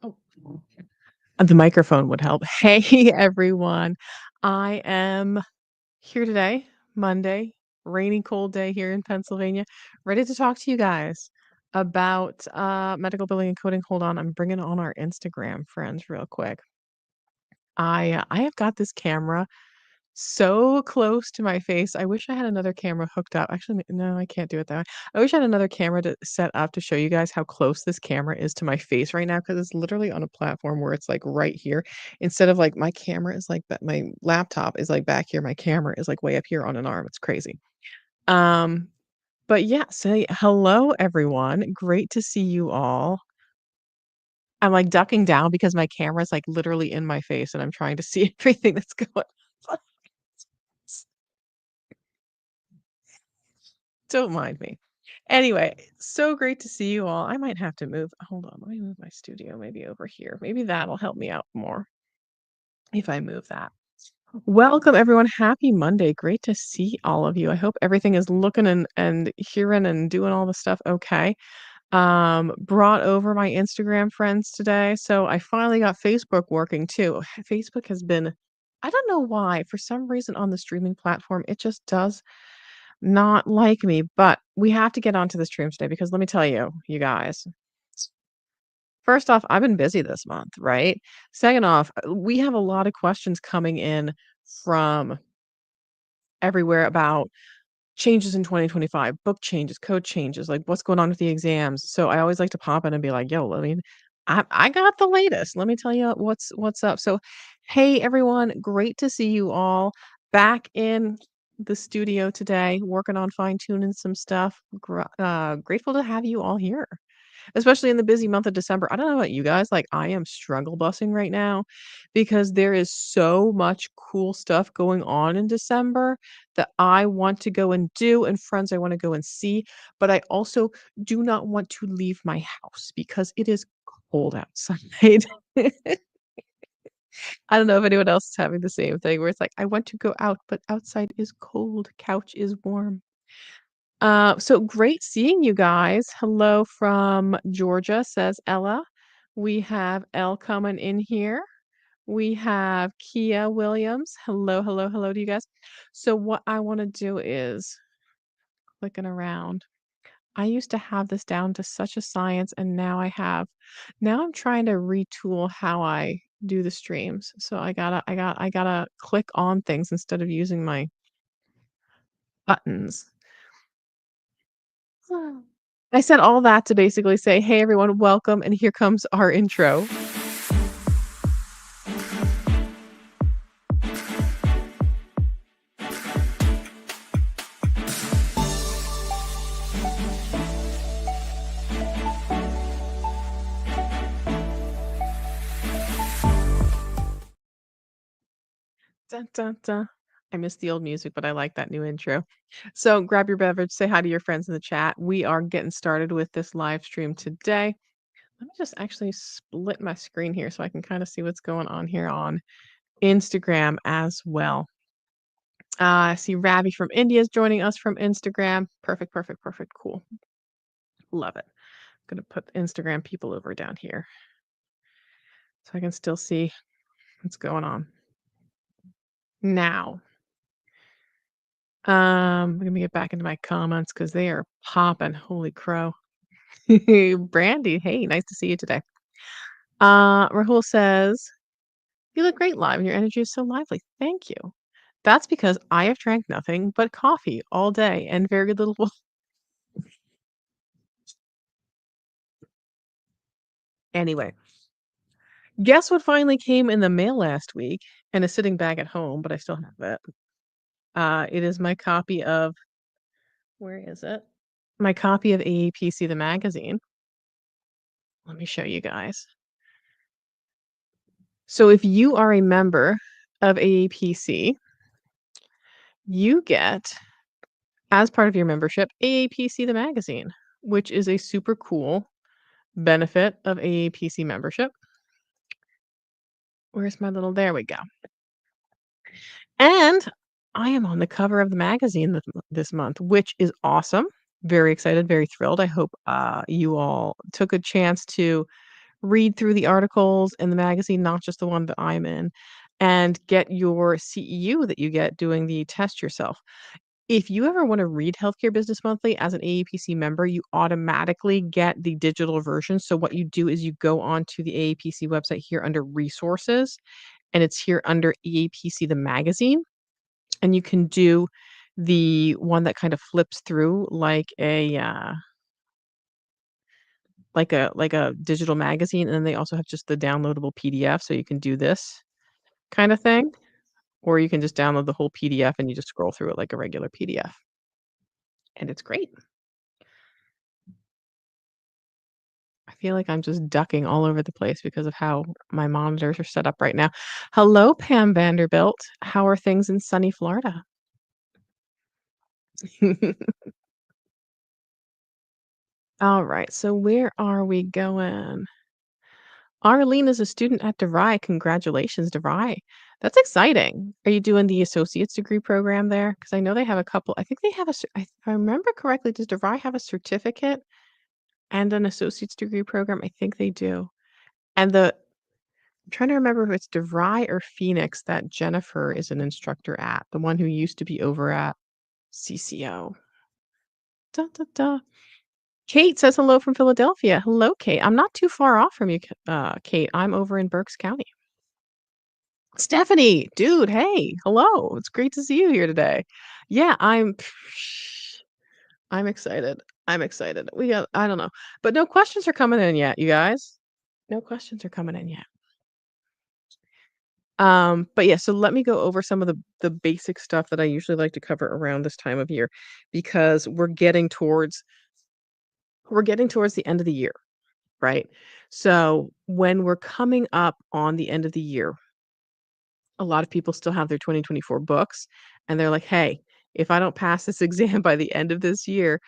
Oh, the microphone would help. Hey, everyone. I am here today, Monday, rainy, cold day here in Pennsylvania, ready to talk to you guys about medical billing and coding. Hold on, I'm bringing on our Instagram friends real quick. I have got this camera so close to my face. I wish I had another camera hooked up. Actually, no, I can't do it that way. I wish I had another camera to set up to show you guys how close this camera is to my face right now because it's literally on a platform where it's like right here. Instead of like my camera is like my laptop is like back here. My camera is like way up here on an arm. It's crazy. Um, but yeah, say hello everyone. Great to see you all. I'm like ducking down because my camera is like literally in my face and I'm trying to see everything that's going on. Don't mind me. Anyway, so great to see you all. I might have to move. Hold on, let me move my studio maybe over here. Maybe that'll help me out more if I move that. Welcome everyone. Happy Monday. Great to see all of you. I hope everything is looking and hearing and doing all the stuff okay. Brought over my Instagram friends today. So I finally got Facebook working too. Facebook has been, I don't know why, for some reason on the streaming platform, it just does not like me, but we have to get onto the stream today because let me tell you, you guys. First off, I've been busy this month, right? Second off, we have a lot of questions coming in from everywhere about changes in 2025, book changes, code changes, like what's going on with the exams. So I always like to pop in and be like, "Yo, I mean, I got the latest. Let me tell you what's up." So, hey everyone, great to see you all back in the studio today, working on fine tuning some stuff. Grateful to have you all here especially in the busy month of December. I don't know about you guys, like I am struggle busing right now because there is so much cool stuff going on in December that I want to go and do and friends I want to go and see, but I also do not want to leave my house because it is cold outside. I don't know if anyone else is having the same thing where it's like I want to go out, but outside is cold, couch is warm. So great seeing you guys. Hello from Georgia, says Ella. We have Elle coming in here. We have Kia Williams. Hello, hello, hello to you guys. So what I want to do is clicking around. I used to have this down to such a science, and now I'm trying to retool how I do the streams. So I gotta click on things instead of using my buttons. I said all that to basically say, "Hey, everyone, welcome, and here comes our intro." Dun, dun, dun. I miss the old music, but I like that new intro. So grab your beverage, say hi to your friends in the chat. We are getting started with this live stream today. Let me just actually split my screen here so I can kind of see what's going on here on Instagram as well. I see Ravi from India is joining us from Instagram. Perfect, perfect, perfect. Cool. Love it. I'm going to put Instagram people over down here so I can still see what's going on. Now, let me get back into my comments because they are popping. Holy crow. Brandy, hey, nice to see you today. Rahul says, "You look great live and your energy is so lively. Thank you. That's because I have drank nothing but coffee all day and very little water." Anyway, guess what finally came in the mail last week and is sitting back at home, but I still have it. It is my copy of, where is it? My copy of AAPC, the magazine. Let me show you guys. So if you are a member of AAPC, you get, as part of your membership, AAPC the magazine, which is a super cool benefit of AAPC membership. Where's my little, there we go. And I am on the cover of the magazine this month, which is awesome. Very excited, very thrilled. I hope you all took a chance to read through the articles in the magazine, not just the one that I'm in, and get your CEU that you get doing the test yourself. If you ever wanna read Healthcare Business Monthly as an AAPC member, you automatically get the digital version, so what you do is you go onto the AAPC website here under Resources, and it's here under AAPC the magazine, and you can do the one that kind of flips through like a digital magazine, and then they also have just the downloadable PDF, so you can do this kinda thing, or you can just download the whole PDF and you just scroll through it like a regular PDF, and it's great. I feel like I'm just ducking all over the place because of how my monitors are set up right now. Hello, Pam Vanderbilt. How are things in sunny Florida? All right, so where are we going? Arlene is a student at DeVry. Congratulations, DeVry. That's exciting. Are you doing the associate's degree program there? Because I know they have a couple. I think they have if I remember correctly, does DeVry have a certificate and an associate's degree program? I think they do. And I'm trying to remember if it's DeVry or Phoenix that Jennifer is an instructor at, the one who used to be over at CCO. Da, da, da. Kate says hello from Philadelphia. Hello, Kate. I'm not too far off from you, Kate. I'm over in Berks County. Stephanie, dude, hey, hello. It's great to see you here today. Yeah, I'm excited. I'm excited. I don't know. But no questions are coming in yet, you guys. No questions are coming in yet. But yeah, so let me go over some of the basic stuff that I usually like to cover around this time of year because we're getting towards the end of the year, right? So when we're coming up on the end of the year, a lot of people still have their 2024 books and they're like, "Hey, if I don't pass this exam by the end of this year,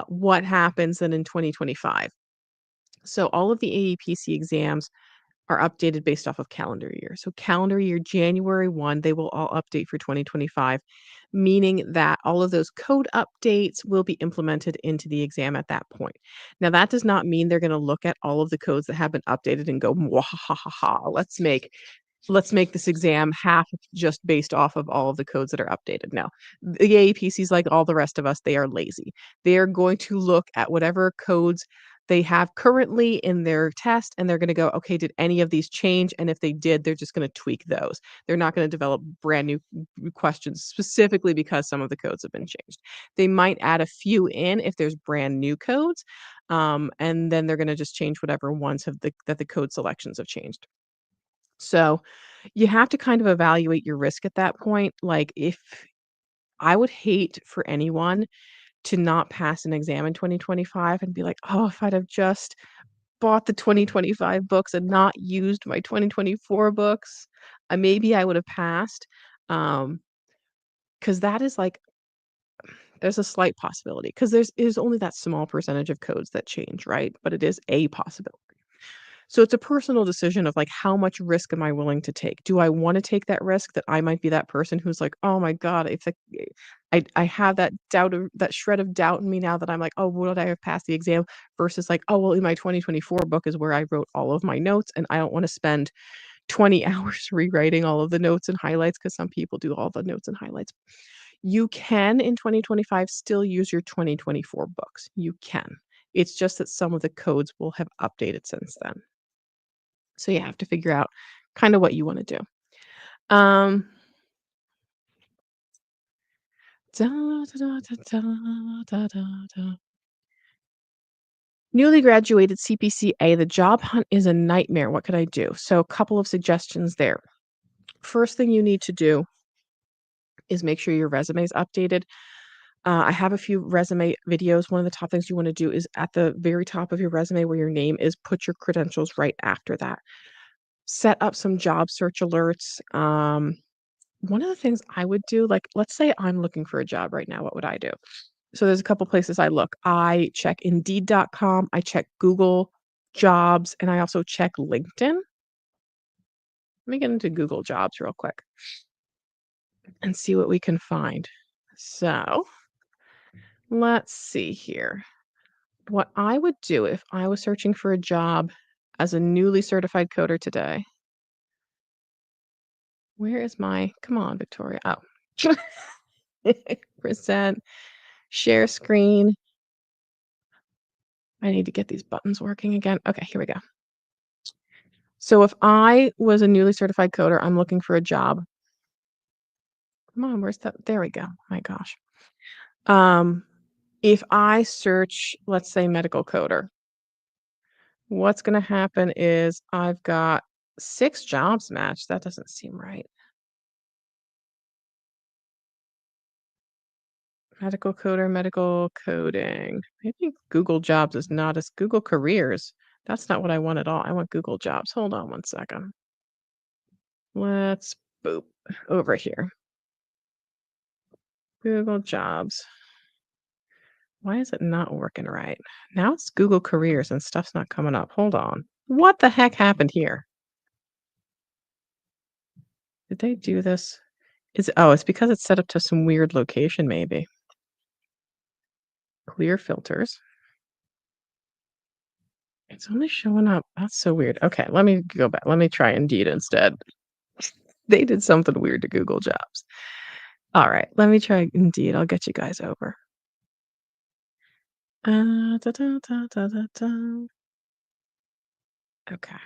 what happens then in 2025?" So all of the AAPC exams are updated based off of calendar year. So calendar year January 1, they will all update for 2025, meaning that all of those code updates will be implemented into the exam at that point. Now, that does not mean they're going to look at all of the codes that have been updated and go, "Mwahahaha, let's make this exam half just based off of all of the codes that are updated." No, the AAPCs, like all the rest of us, they are lazy. They are going to look at whatever codes they have currently in their test, and they're gonna go, "Okay, did any of these change?" And if they did, they're just gonna tweak those. They're not gonna develop brand new questions specifically because some of the codes have been changed. They might add a few in if there's brand new codes, and then they're gonna just change whatever ones that the code selections have changed. So, you have to kind of evaluate your risk at that point. Like, if I would hate for anyone to not pass an exam in 2025 and be like, "Oh, if I'd have just bought the 2025 books and not used my 2024 books, maybe I would have passed." Um, because that is like there's a slight possibility because there's only that small percentage of codes that change, right? But it is a possibility. So it's a personal decision of like, how much risk am I willing to take? Do I want to take that risk that I might be that person who's like, "Oh my God, if I have that that shred of doubt in me now that I'm like, oh, would I have passed the exam?" Versus like, "Oh, well, in my 2024 book is where I wrote all of my notes and I don't want to spend 20 hours rewriting all of the notes and highlights," because some people do all the notes and highlights. You can in 2025 still use your 2024 books. You can. It's just that some of the codes will have updated since then. So you have to figure out kind of what you want to do. Um, da, da, da, da, da, da, da. Newly graduated CPCA, the job hunt is a nightmare. What could I do? So, a couple of suggestions there. First thing you need to do is make sure your resume is updated. I have a few resume videos. One of the top things you want to do is at the very top of your resume where your name is, put your credentials right after that. Set up some job search alerts. One of the things I would do, like, let's say I'm looking for a job right now, what would I do? So there's a couple places I look. I check Indeed.com, I check Google Jobs, and I also check LinkedIn. Let me get into Google Jobs real quick and see what we can find. So let's see here. What I would do if I was searching for a job as a newly certified coder today. Where is my come on, Victoria. Oh. Present, share screen. I need to get these buttons working again. Okay, here we go. So if I was a newly certified coder, I'm looking for a job. Come on, where's that? There we go. My gosh. If I search, let's say medical coder, what's going to happen is I've got 6 jobs matched. That doesn't seem right. Medical coder, medical coding. Maybe Google Jobs is not as Google Careers. That's not what I want at all. I want Google Jobs. Hold on one second. Let's boop over here. Google Jobs. Why is it not working right? Now it's Google Careers and stuff's not coming up. Hold on. What the heck happened here? Did they do this? It's because it's set up to some weird location maybe. Clear filters. It's only showing up. That's so weird. Okay, let me go back. Let me try Indeed instead. They did something weird to Google Jobs. All right, let me try Indeed. I'll get you guys over. Da, da, da, da, da, da. Okay.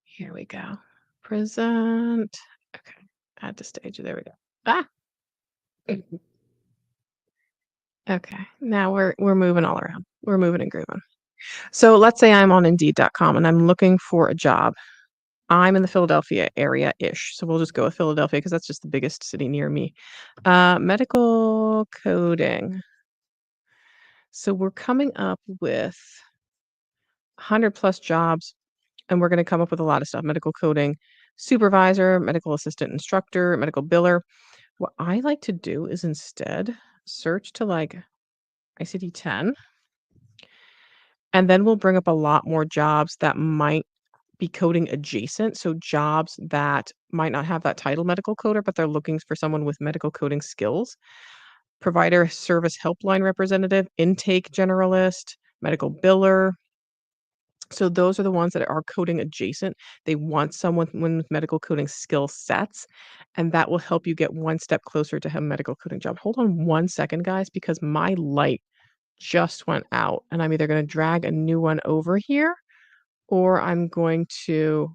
Here we go. Present. Okay. Add to stage. There we go. Ah. Okay. Now we're moving all around. We're moving and grooving. So let's say I'm on Indeed.com and I'm looking for a job. I'm in the Philadelphia area-ish. So we'll just go with Philadelphia because that's just the biggest city near me. Medical coding. So we're coming up with 100 plus jobs, and we're going to come up with a lot of stuff. Medical coding supervisor, medical assistant instructor, medical biller. What I like to do is instead search to like ICD-10, and then we'll bring up a lot more jobs that might be coding adjacent. So jobs that might not have that title medical coder, but they're looking for someone with medical coding skills. Provider service helpline representative, intake generalist, medical biller. So those are the ones that are coding adjacent. They want someone with medical coding skill sets, and that will help you get one step closer to have a medical coding job. Hold on one second, guys, because my light just went out, and I'm either going to drag a new one over here, or I'm going to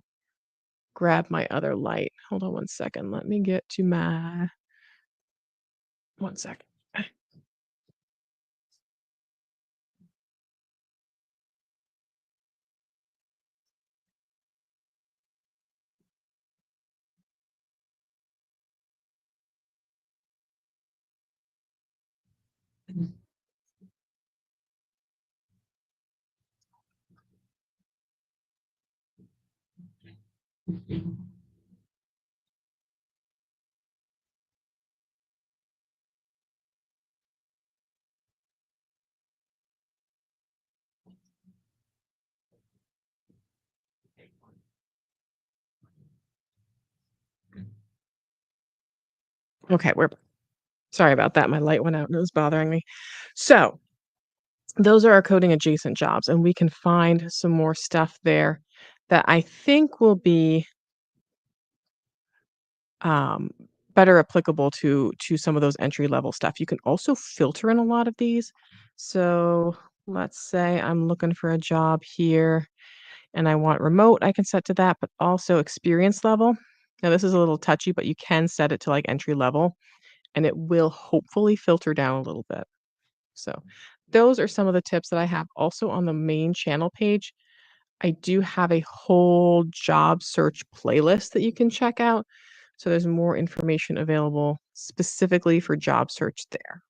grab my other light. Hold on one second. Let me get to my one second. Okay, we're sorry about that. My light went out and it was bothering me. So those are our coding adjacent jobs, and we can find some more stuff there that I think will be um, better applicable to some of those entry level stuff. You can also filter in a lot of these. So let's say I'm looking for a job here and I want remote, I can set to that, but also experience level. Now this is a little touchy, but you can set it to like entry level and it will hopefully filter down a little bit. So those are some of the tips that I have. Also on the main channel page, I do have a whole job search playlist that you can check out. So there's more information available specifically for job search there.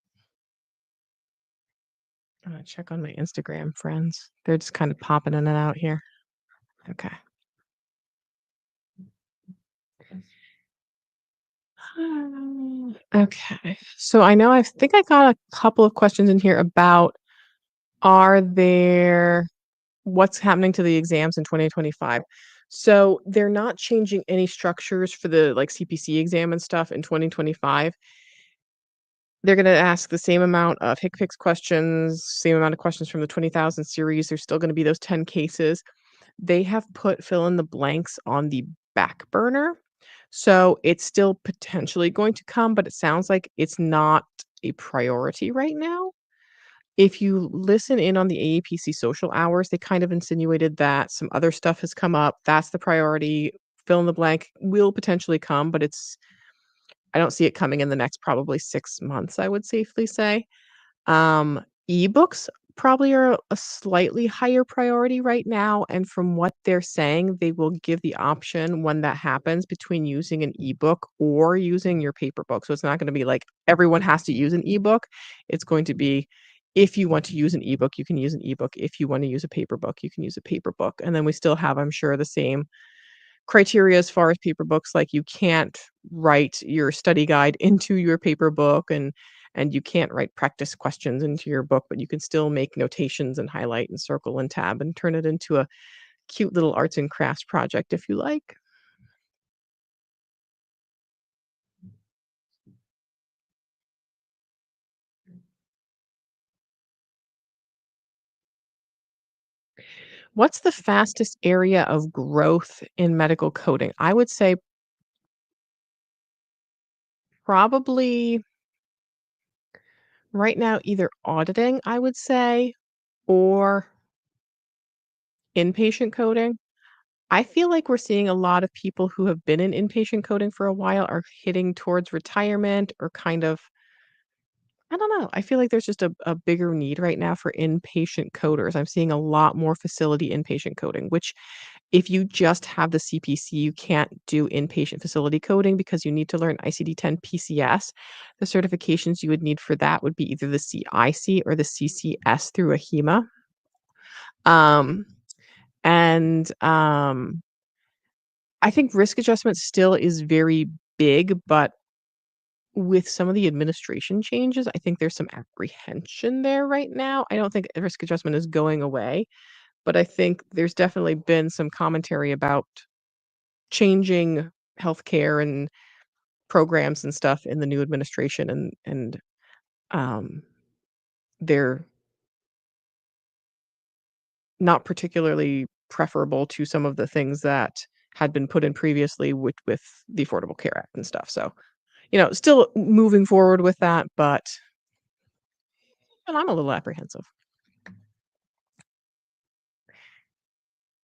I'm gonna check on my Instagram friends. They're just kind of popping in and out here. Okay. Okay. So I think I got a couple of questions in here about are there what's happening to the exams in 2025. So they're not changing any structures for the like CPC exam and stuff in 2025. They're gonna ask the same amount of HCPCS questions, same amount of questions from the 20,000 series. There's still gonna be those 10 cases. They have put fill in the blanks on the back burner. So it's still potentially going to come, but it sounds like it's not a priority right now. If you listen in on the AAPC social hours, they kind of insinuated that some other stuff has come up. That's the priority. Fill in the blank will potentially come, but I don't see it coming in the next probably 6 months, I would safely say. Um, ebooks probably are a slightly higher priority right now, and from what they're saying, they will give the option when that happens between using an ebook or using your paper book. So it's not gonna be like everyone has to use an ebook. It's going to be if you want to use an ebook, you can use an ebook. If you wanna use a paper book, you can use a paper book. And then we still have, I'm sure, the same criteria as far as paper books, like you can't write your study guide into your paper book and you can't write practice questions into your book, but you can still make notations and highlight and circle and tab and turn it into a cute little arts and crafts project if you like. What's the fastest area of growth in medical coding? I would say probably right now either auditing, I would say, or inpatient coding. I feel like we're seeing a lot of people who have been in inpatient coding for a while are hitting towards retirement or kind of I don't know. I feel like there's just a bigger need right now for inpatient coders. I'm seeing a lot more facility inpatient coding, which if you just have the CPC, you can't do inpatient facility coding because you need to learn ICD-10 PCS. The certifications you would need for that would be either the CIC or the CCS through a HEMA. Um, and I think risk adjustment still is very big, but with some of the administration changes, I think there's some apprehension there right now. I don't think risk adjustment is going away, but I think there's definitely been some commentary about changing healthcare and programs and stuff in the new administration and they're not particularly preferable to some of the things that had been put in previously with the Affordable Care Act and stuff. So still moving forward with that, but and I'm a little apprehensive.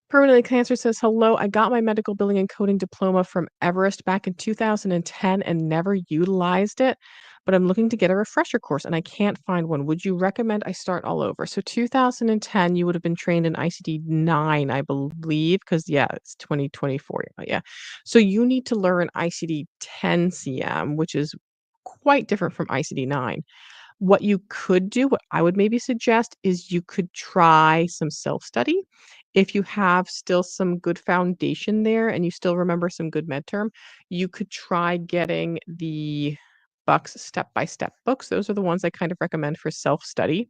Permanently Cancer says, "Hello, I got my medical billing and coding diploma from Everest back in 2010 and never utilized it, but I'm looking to get a refresher course and I can't find one. Would you recommend I start all over?" So 2010, you would have been trained in ICD-9, I believe, because yeah, it's 2024. Yeah. So you need to learn ICD-10 CM, which is quite different from ICD-9. What you could do, what I would maybe suggest is you could try some self-study. If you have still some good foundation there and you still remember some good med term, you could try getting the Bucks step-by-step books. Those are the ones I kind of recommend for self-study.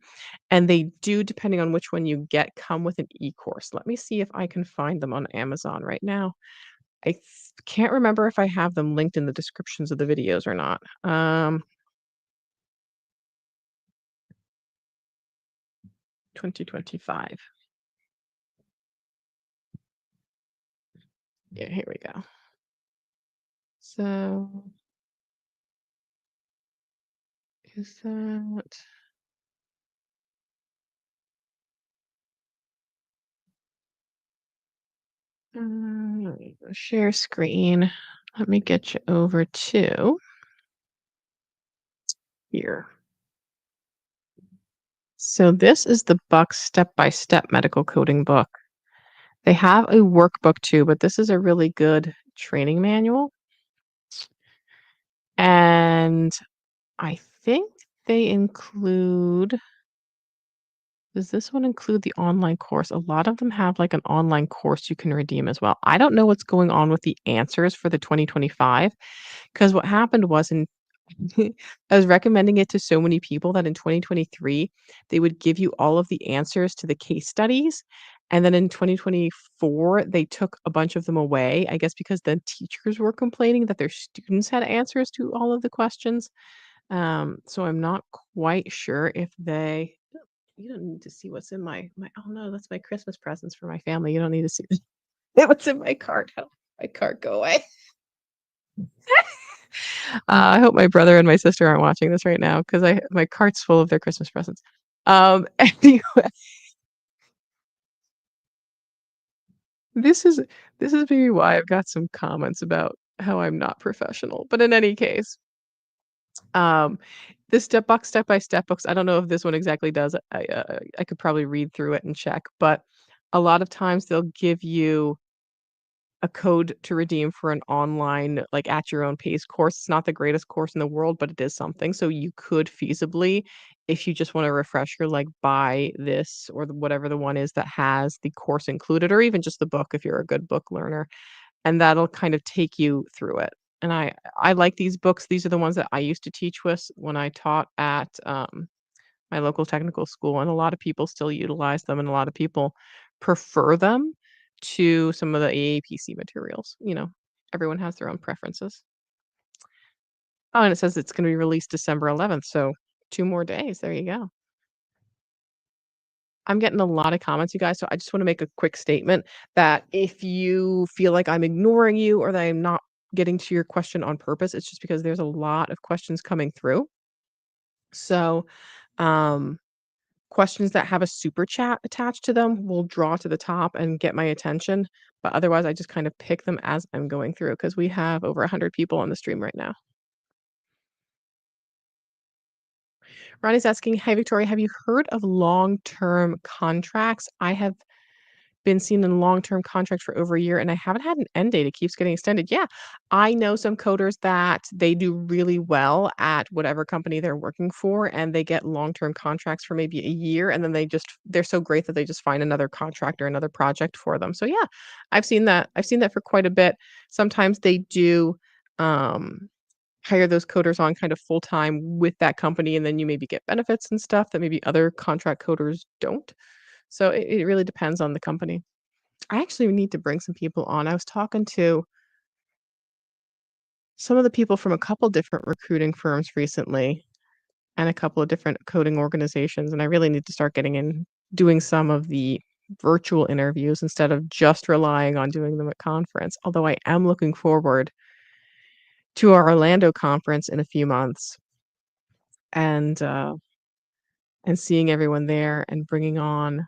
And they do, depending on which one you get, come with an e-course. Let me see if I can find them on Amazon right now. Can't remember if I have them linked in the descriptions of the videos or not. 2025. Yeah, here we go. So, is that there you go, share screen. Let me get you over to here. So this is the Bucks step-by-step medical coding book. They have a workbook too, but this is a really good training manual. And I think they include does this one include the online course? A lot of them have like an online course you can redeem as well. I don't know what's going on with the answers for the 2025 because what happened was in I was recommending it to so many people that in 2023, they would give you all of the answers to the case studies. And then in 2024, they took a bunch of them away, I guess because the teachers were complaining that their students had answers to all of the questions. So I'm not quite sure if they you don't need to see what's in my oh no, that's my Christmas presents for my family. You don't need to see what's in my cart. How my cart go away. I hope my brother and my sister aren't watching this right now because I my cart's full of their Christmas presents. Anyway, this is this is maybe why I've got some comments about how I'm not professional. But in any case, um, the step by step books, I don't know if this one exactly does. I could probably read through it and check, but a lot of times they'll give you a code to redeem for an online, like, at your own pace course. It's not the greatest course in the world, but it is something. So you could feasibly, if you just want a refresher, like, buy this or whatever the one is that has the course included, or even just the book if you're a good book learner, and that'll kind of take you through it. And I like these books. These are the ones that I used to teach with when I taught at my local technical school, and a lot of people still utilize them, and a lot of people prefer them to some of the AAPC materials. Everyone has their own preferences. Oh, and it says it's gonna be released December 11th, so 2 more days, there you go. I'm getting a lot of comments, you guys, so I just wanna make a quick statement that if you feel like I'm ignoring you or that I'm not getting to your question on purpose, it's just because there's a lot of questions coming through. So, um questions that have a super chat attached to them will draw to the top and get my attention, but otherwise, I just kind of pick them as I'm going through because we have over 100 people on the stream right now. Ronnie's asking, "Hi, Victoria, have you heard of long-term contracts? I have been seen in long-term contracts for over a year, and I haven't had an end date. It keeps getting extended." Yeah, I know some coders that they do really well at whatever company they're working for, and they get long-term contracts for maybe a year, and then they're so great that they just find another contract or another project for them. So yeah, I've seen that. I've seen that for quite a bit. Sometimes they do um hire those coders on kind of full time with that company, and then you maybe get benefits and stuff that maybe other contract coders don't. So it really depends on the company. I actually need to bring some people on. I was talking to some of the people from a couple different recruiting firms recently and a couple of different coding organizations, and I really need to start getting in doing some of the virtual interviews instead of just relying on doing them at conference. Although I am looking forward to our Orlando conference in a few months and seeing everyone there and bringing on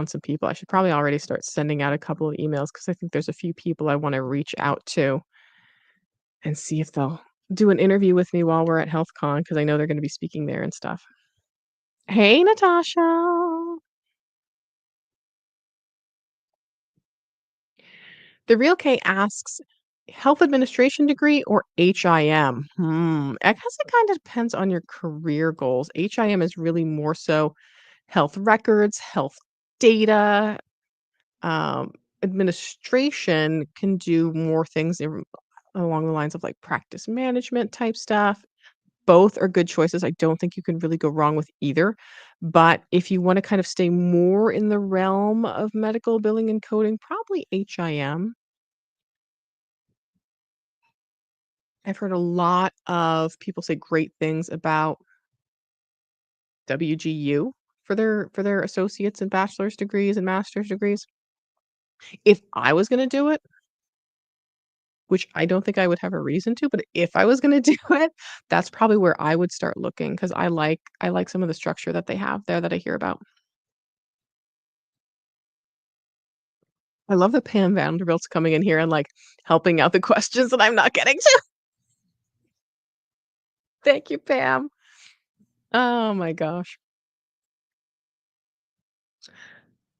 some people. I should probably already start sending out a couple of emails because I think there's a few people I want to reach out to and see if they'll do an interview with me while we're at HealthCon because I know they're gonna be speaking there and stuff. Hey, Natasha. The Real K asks, "Health administration degree or HIM?" I guess it kinda depends on your career goals. HIM is really more so health records, health data. Um, Administration can do more things along the lines of, like, practice management type stuff. Both are good choices. I don't think you can really go wrong with either. But if you wanna kind of stay more in the realm of medical billing and coding, probably HIM. I've heard a lot of people say great things about WGU for their associates and bachelor's degrees and master's degrees. If I was gonna do it, which I don't think I would have a reason to, but if I was gonna do it, that's probably where I would start looking because I like some of the structure that they have there that I hear about. I love that Pam Vanderbilt's coming in here and, like, helping out the questions that I'm not getting to. Thank you, Pam. Oh my gosh.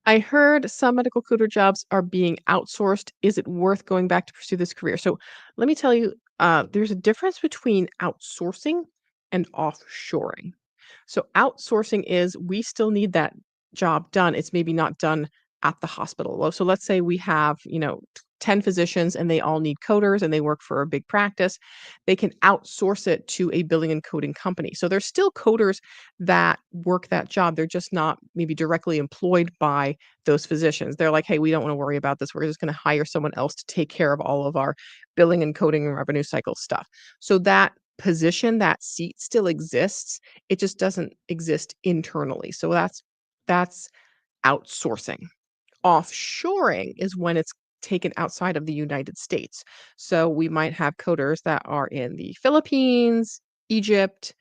I heard some medical recruiter jobs are being outsourced. Is it worth going back to pursue this career? So let me tell you, there's a difference between outsourcing and offshoring. So outsourcing is we still need that job done. It's maybe not done at the hospital. Well, so let's say we have, 10 physicians and they all need coders and they work for a big practice. They can outsource it to a billing and coding company. So there's still coders that work that job. They're just not maybe directly employed by those physicians. They're like, "Hey, we don't want to worry about this. We're just going to hire someone else to take care of all of our billing and coding and revenue cycle stuff." So that position, that seat still exists. It just doesn't exist internally. So that's outsourcing. Offshoring is when it's taken outside of the United States. So we might have coders that are in the Philippines, Egypt,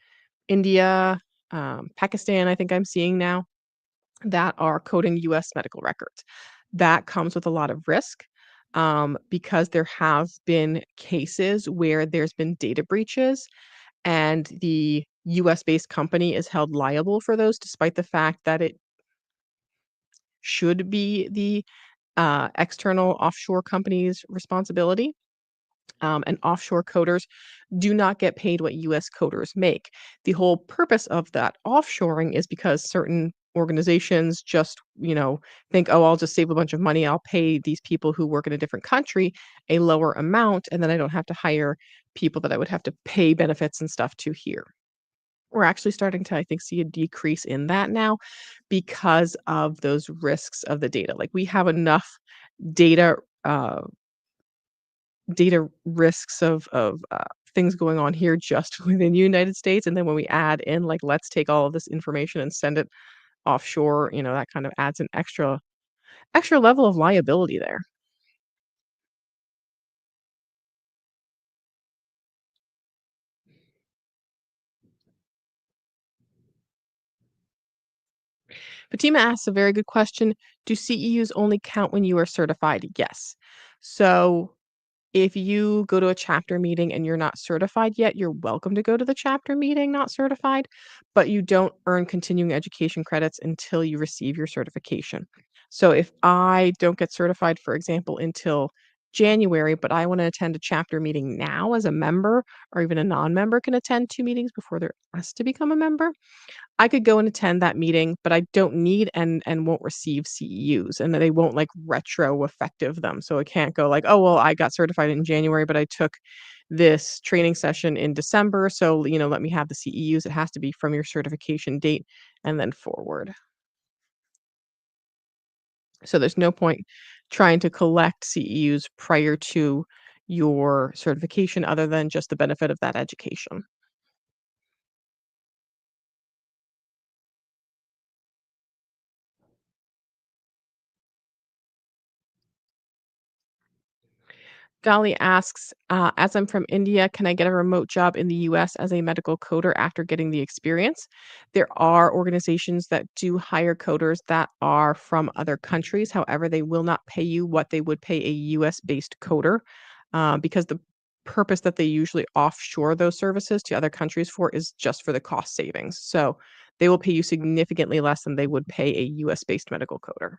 India, Pakistan, I think I'm seeing now, that are coding US medical records. That comes with a lot of risk, because there have been cases where there's been data breaches and the US-based company is held liable for those despite the fact that it should be the, external offshore company's responsibility. And offshore coders do not get paid what US coders make. The whole purpose of that offshoring is because certain organizations just, think, "Oh, I'll just save a bunch of money. I'll pay these people who work in a different country a lower amount, and then I don't have to hire people that I would have to pay benefits and stuff to here." We're actually starting to, I think, see a decrease in that now because of those risks of the data. Like, we have enough data, data risks of things going on here just within the United States, and then when we add in, like, let's take all of this information and send it offshore, that kind of adds an extra level of liability there. Fatima asks a very good question. Do CEUs only count when you are certified? Yes. So if you go to a chapter meeting and you're not certified yet, you're welcome to go to the chapter meeting not certified, but you don't earn continuing education credits until you receive your certification. So if I don't get certified, for example, until January, but I want to attend a chapter meeting now as a member, or even a non-member can attend 2 meetings before they're asked to become a member, I could go and attend that meeting, but I don't need and won't receive CEUs, and they won't, like, effective them. So I can't go like, "Oh, well, I got certified in January, but I took this training session in December, so, let me have the CEUs." It has to be from your certification date and then forward. So there's no point trying to collect CEUs prior to your certification other than just the benefit of that education. Dolly asks, as I'm from India, can I get a remote job in the US as a medical coder after getting the experience? There are organizations that do hire coders that are from other countries. However, they will not pay you what they would pay a US based coder, because the purpose that they usually offshore those services to other countries for is just for the cost savings. So they will pay you significantly less than they would pay a US based medical coder.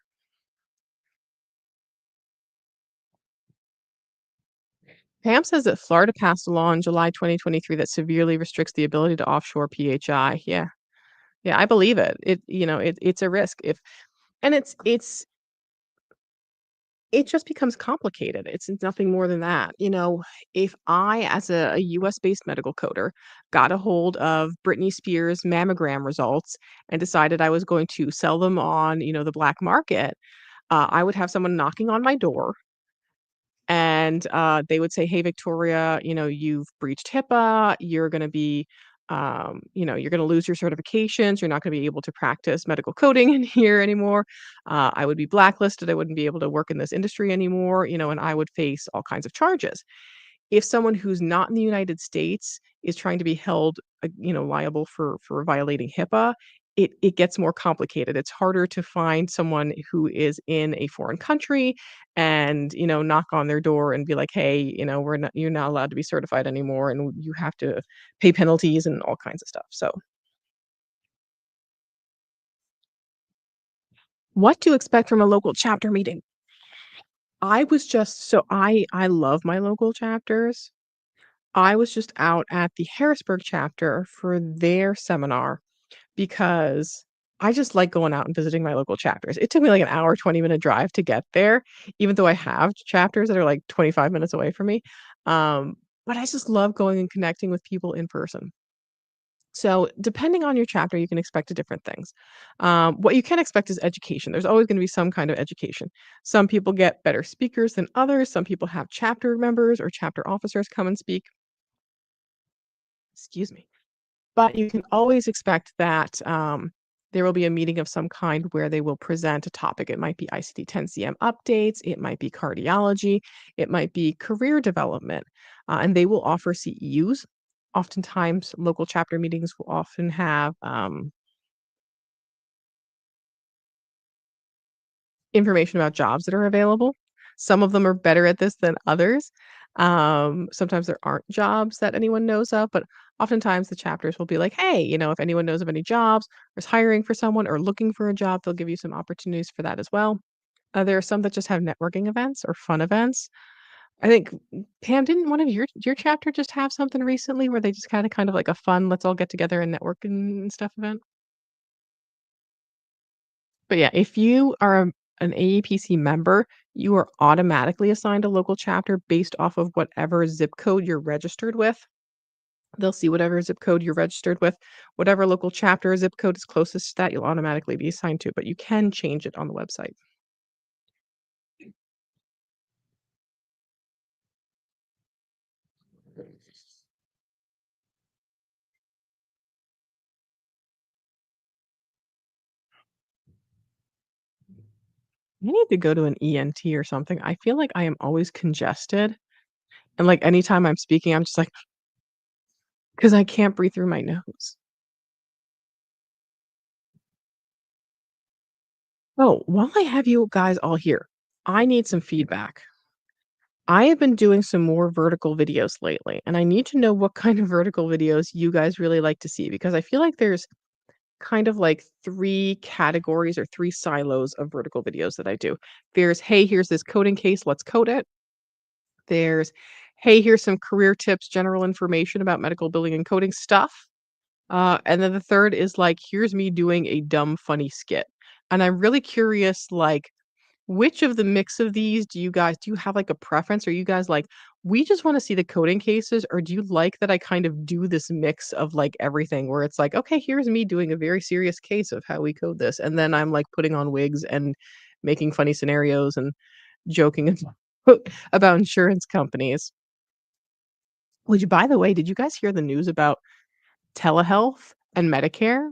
Pam says that Florida passed a law in July 2023 that severely restricts the ability to offshore PHI. Yeah. Yeah, I believe it. It's a risk if and it just becomes complicated. It's nothing more than that. If I, as a US based medical coder, got a hold of Britney Spears mammogram results and decided I was going to sell them on, the black market, I would have someone knocking on my door and they would say, "Hey, Victoria, you've breached HIPAA. You're going to lose your certifications. You're not going to be able to practice medical coding in here anymore. I would be blacklisted. I wouldn't be able to work in this industry anymore, and I would face all kinds of charges." If someone who's not in the United States is trying to be held, liable for violating HIPAA, it gets more complicated. It's harder to find someone who is in a foreign country and, knock on their door and be like, "Hey, you're not allowed to be certified anymore, and you have to pay penalties," and all kinds of stuff. So, what to expect from a local chapter meeting? I love my local chapters. I was just out at the Harrisburg chapter for their seminar because I just like going out and visiting my local chapters. It took me like an hour, 20-minute drive to get there, even though I have chapters that are like 25 minutes away from me. Um, but I just love going and connecting with people in person. So, depending on your chapter, you can expect different things. What you can expect is education. There's always going to be some kind of education. Some people get better speakers than others. Some people have chapter members or chapter officers come and speak. Excuse me. But you can always expect that, there will be a meeting of some kind where they will present a topic. It might be ICD-10-CM updates, it might be cardiology, it might be career development, and they will offer CEUs. Oftentimes, local chapter meetings will often have, information about jobs that are available. Some of them are better at this than others. Sometimes there aren't jobs that anyone knows of, but oftentimes the chapters will be like, "Hey, if anyone knows of any jobs or is hiring for someone or looking for a job, they'll give you some opportunities for that as well." There are some that just have networking events or fun events. I think, Pam, didn't one of your chapter just have something recently where they just had a kind of like a fun, let's all get together and network and stuff event? But yeah, if you are an AAPC member, you are automatically assigned a local chapter based off of whatever zip code you're registered with. They'll see whatever zip code you're registered with. Whatever local chapter or zip code is closest to that, you'll automatically be assigned to, but you can change it on the website. I need to go to an ENT or something. I feel like I am always congested, and, like, anytime I'm speaking, I'm just like, because I can't breathe through my nose. Oh, while I have you guys all here, I need some feedback. I have been doing some more vertical videos lately, and I need to know what kind of vertical videos you guys really like to see because I feel like there's kind of like 3 categories or 3 silos of vertical videos that I do. There's, "Hey, here's this coding case, let's code it." There's, "Hey, here's some career tips, general information about medical billing and coding stuff." And then the third is like, "Here's me doing a dumb, funny skit." And I'm really curious, like, which of the mix of these do you have, like, a preference? Are you guys like, "We just wanna see the coding cases," or do you like that I kind of do this mix of, like, everything where it's like, "Okay, here's me doing a very serious case of how we code this," and then I'm, like, putting on wigs and making funny scenarios and joking about insurance companies. Which, by the way, did you guys hear the news about telehealth and Medicare?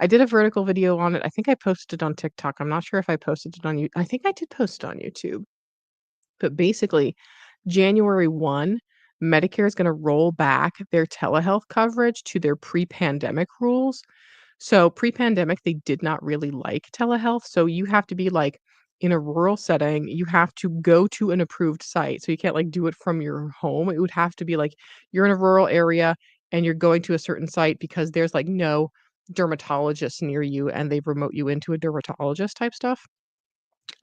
I did a vertical video on it. I think I posted it on TikTok. I'm not sure if I posted it on I think I did post it on YouTube. But basically, January 1, Medicare is gonna roll back their telehealth coverage to their pre-pandemic rules. So, pre-pandemic, they did not really like telehealth, so you have to be, like, in a rural setting, you have to go to an approved site, so you can't, like, do it from your home. It would have to be, like, you're in a rural area and you're going to a certain site because there's, like, no dermatologist near you and they remote you into a dermatologist type stuff.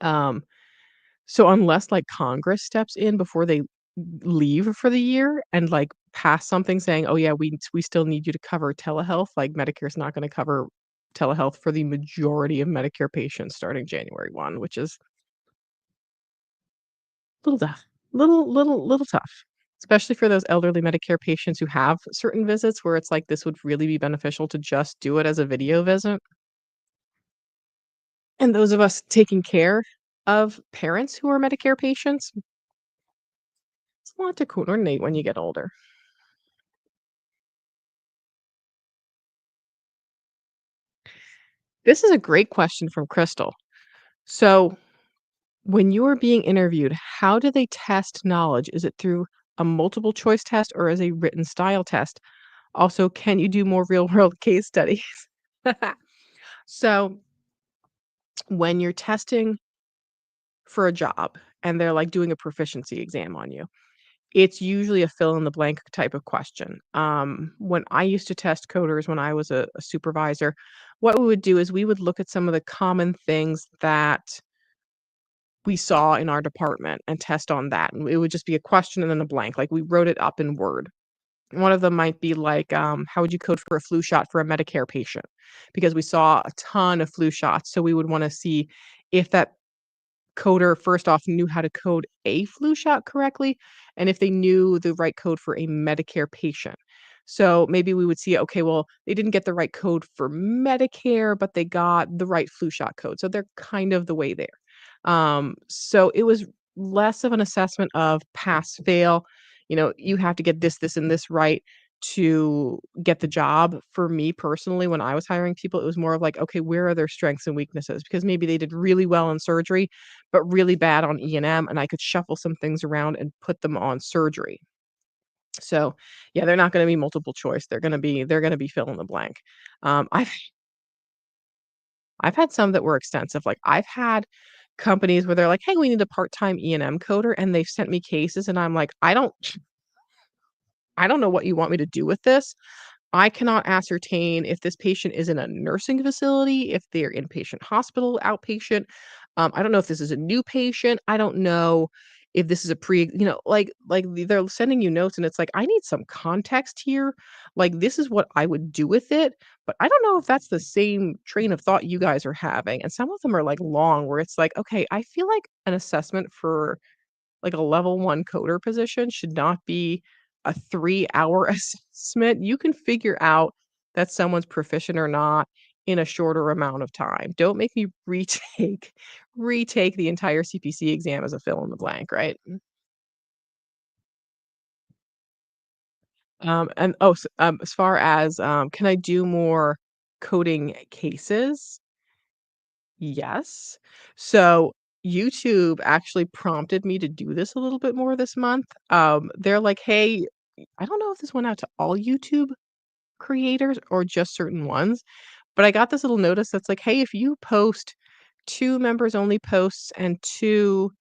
Um so unless, like, Congress steps in before they leave for the year and, like, pass something saying, "Oh, yeah, we still need you to cover telehealth," like, Medicare's not gonna cover telehealth for the majority of Medicare patients starting January 1, which is little tough. Little tough, especially for those elderly Medicare patients who have certain visits where it's like, this would really be beneficial to just do it as a video visit. And those of us taking care of parents who are Medicare patients, it's a lot to coordinate when you get older. This is a great question from Crystal. So, when you are being interviewed, how do they test knowledge? Is it through a multiple choice test or as a written style test? Also, can you do more real world case studies? So, when you're testing for a job and they're like doing a proficiency exam on you, it's usually a fill in the blank type of question. When I used to test coders when I was a supervisor, what we would do is we would look at some of the common things that we saw in our department and test on that, and it would just be a question and then a blank, like, we wrote it up in Word. One of them might be like, how would you code for a flu shot for a Medicare patient? Because we saw a ton of flu shots, so we would wanna see if that coder first off knew how to code a flu shot correctly and if they knew the right code for a Medicare patient. So maybe we would see, okay, well, they didn't get the right code for Medicare, but they got the right flu shot code. So they're kind of the way there. So it was less of an assessment of pass fail. You have to get this, this, and this right. to get the job. For me personally, when I was hiring people, it was more of like, okay, where are their strengths and weaknesses? Because maybe they did really well in surgery, but really bad on E&M, and I could shuffle some things around and put them on surgery. So, yeah, they're not gonna be multiple choice. They're gonna be fill in the blank. I've had some that were extensive. Like, I've had companies where they're like, "Hey, we need a part-time E&M coder," and they've sent me cases, and I'm like, I don't know what you want me to do with this. I cannot ascertain if this patient is in a nursing facility, if they're inpatient hospital, outpatient. I don't know if this is a new patient. I don't know if this is a they're sending you notes and it's like, I need some context here. Like, this is what I would do with it, but I don't know if that's the same train of thought you guys are having. And some of them are like long where it's like, okay, I feel like an assessment for like a level 1 coder position should not be a 3-hour assessment. You can figure out that someone's proficient or not in a shorter amount of time. Don't make me retake the entire CPC exam as a fill in the blank, right? As far as, can I do more coding cases? Yes. So, YouTube actually prompted me to do this a little bit more this month. They're like, "Hey," I don't know if this went out to all YouTube creators or just certain ones, but I got this little notice that's like, "Hey, if you post 2 members only posts and 2,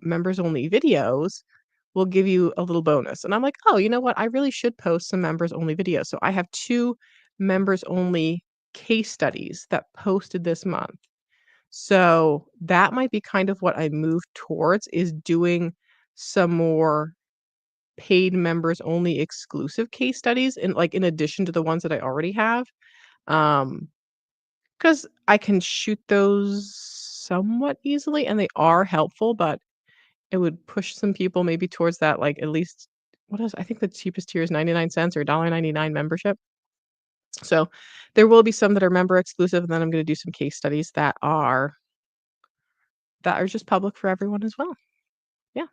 members only videos, we'll give you a little bonus." And I'm like, "Oh, you know what? I really should post some members only videos." So I have 2 members only case studies that posted this month. So that might be kind of what I move towards, is doing some more paid members only exclusive case studies in addition to the ones that I already have. Um, because I can shoot those somewhat easily and they are helpful, but it would push some people maybe towards that, like, at least I think the cheapest tier is 99 cents or $1.99 membership. So there will be some that are member exclusive, and then I'm gonna do some case studies that are just public for everyone as well. Yeah.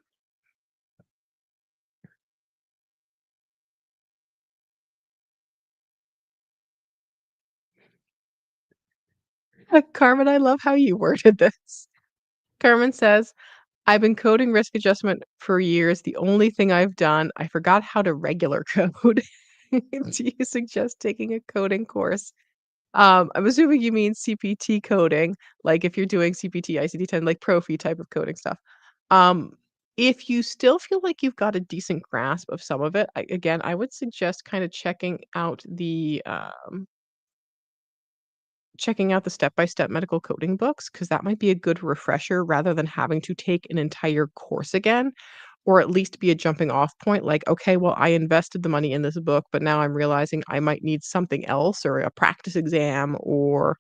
Carmen, I love how you worded this. Carmen says, "I've been coding risk adjustment for years. The only thing I've done, I forgot how to regular code. Do you suggest taking a coding course?" I'm assuming you mean CPT coding, like if you're doing CPT, ICD-10, like Profi type of coding stuff. Um, if you still feel like you've got a decent grasp of some of it, I would suggest kind of checking out the step-by-step medical coding books, because that might be a good refresher rather than having to take an entire course again, or at least be a jumping off point, like, "Okay, well, I invested the money in this book, but now I'm realizing I might need something else or a practice exam or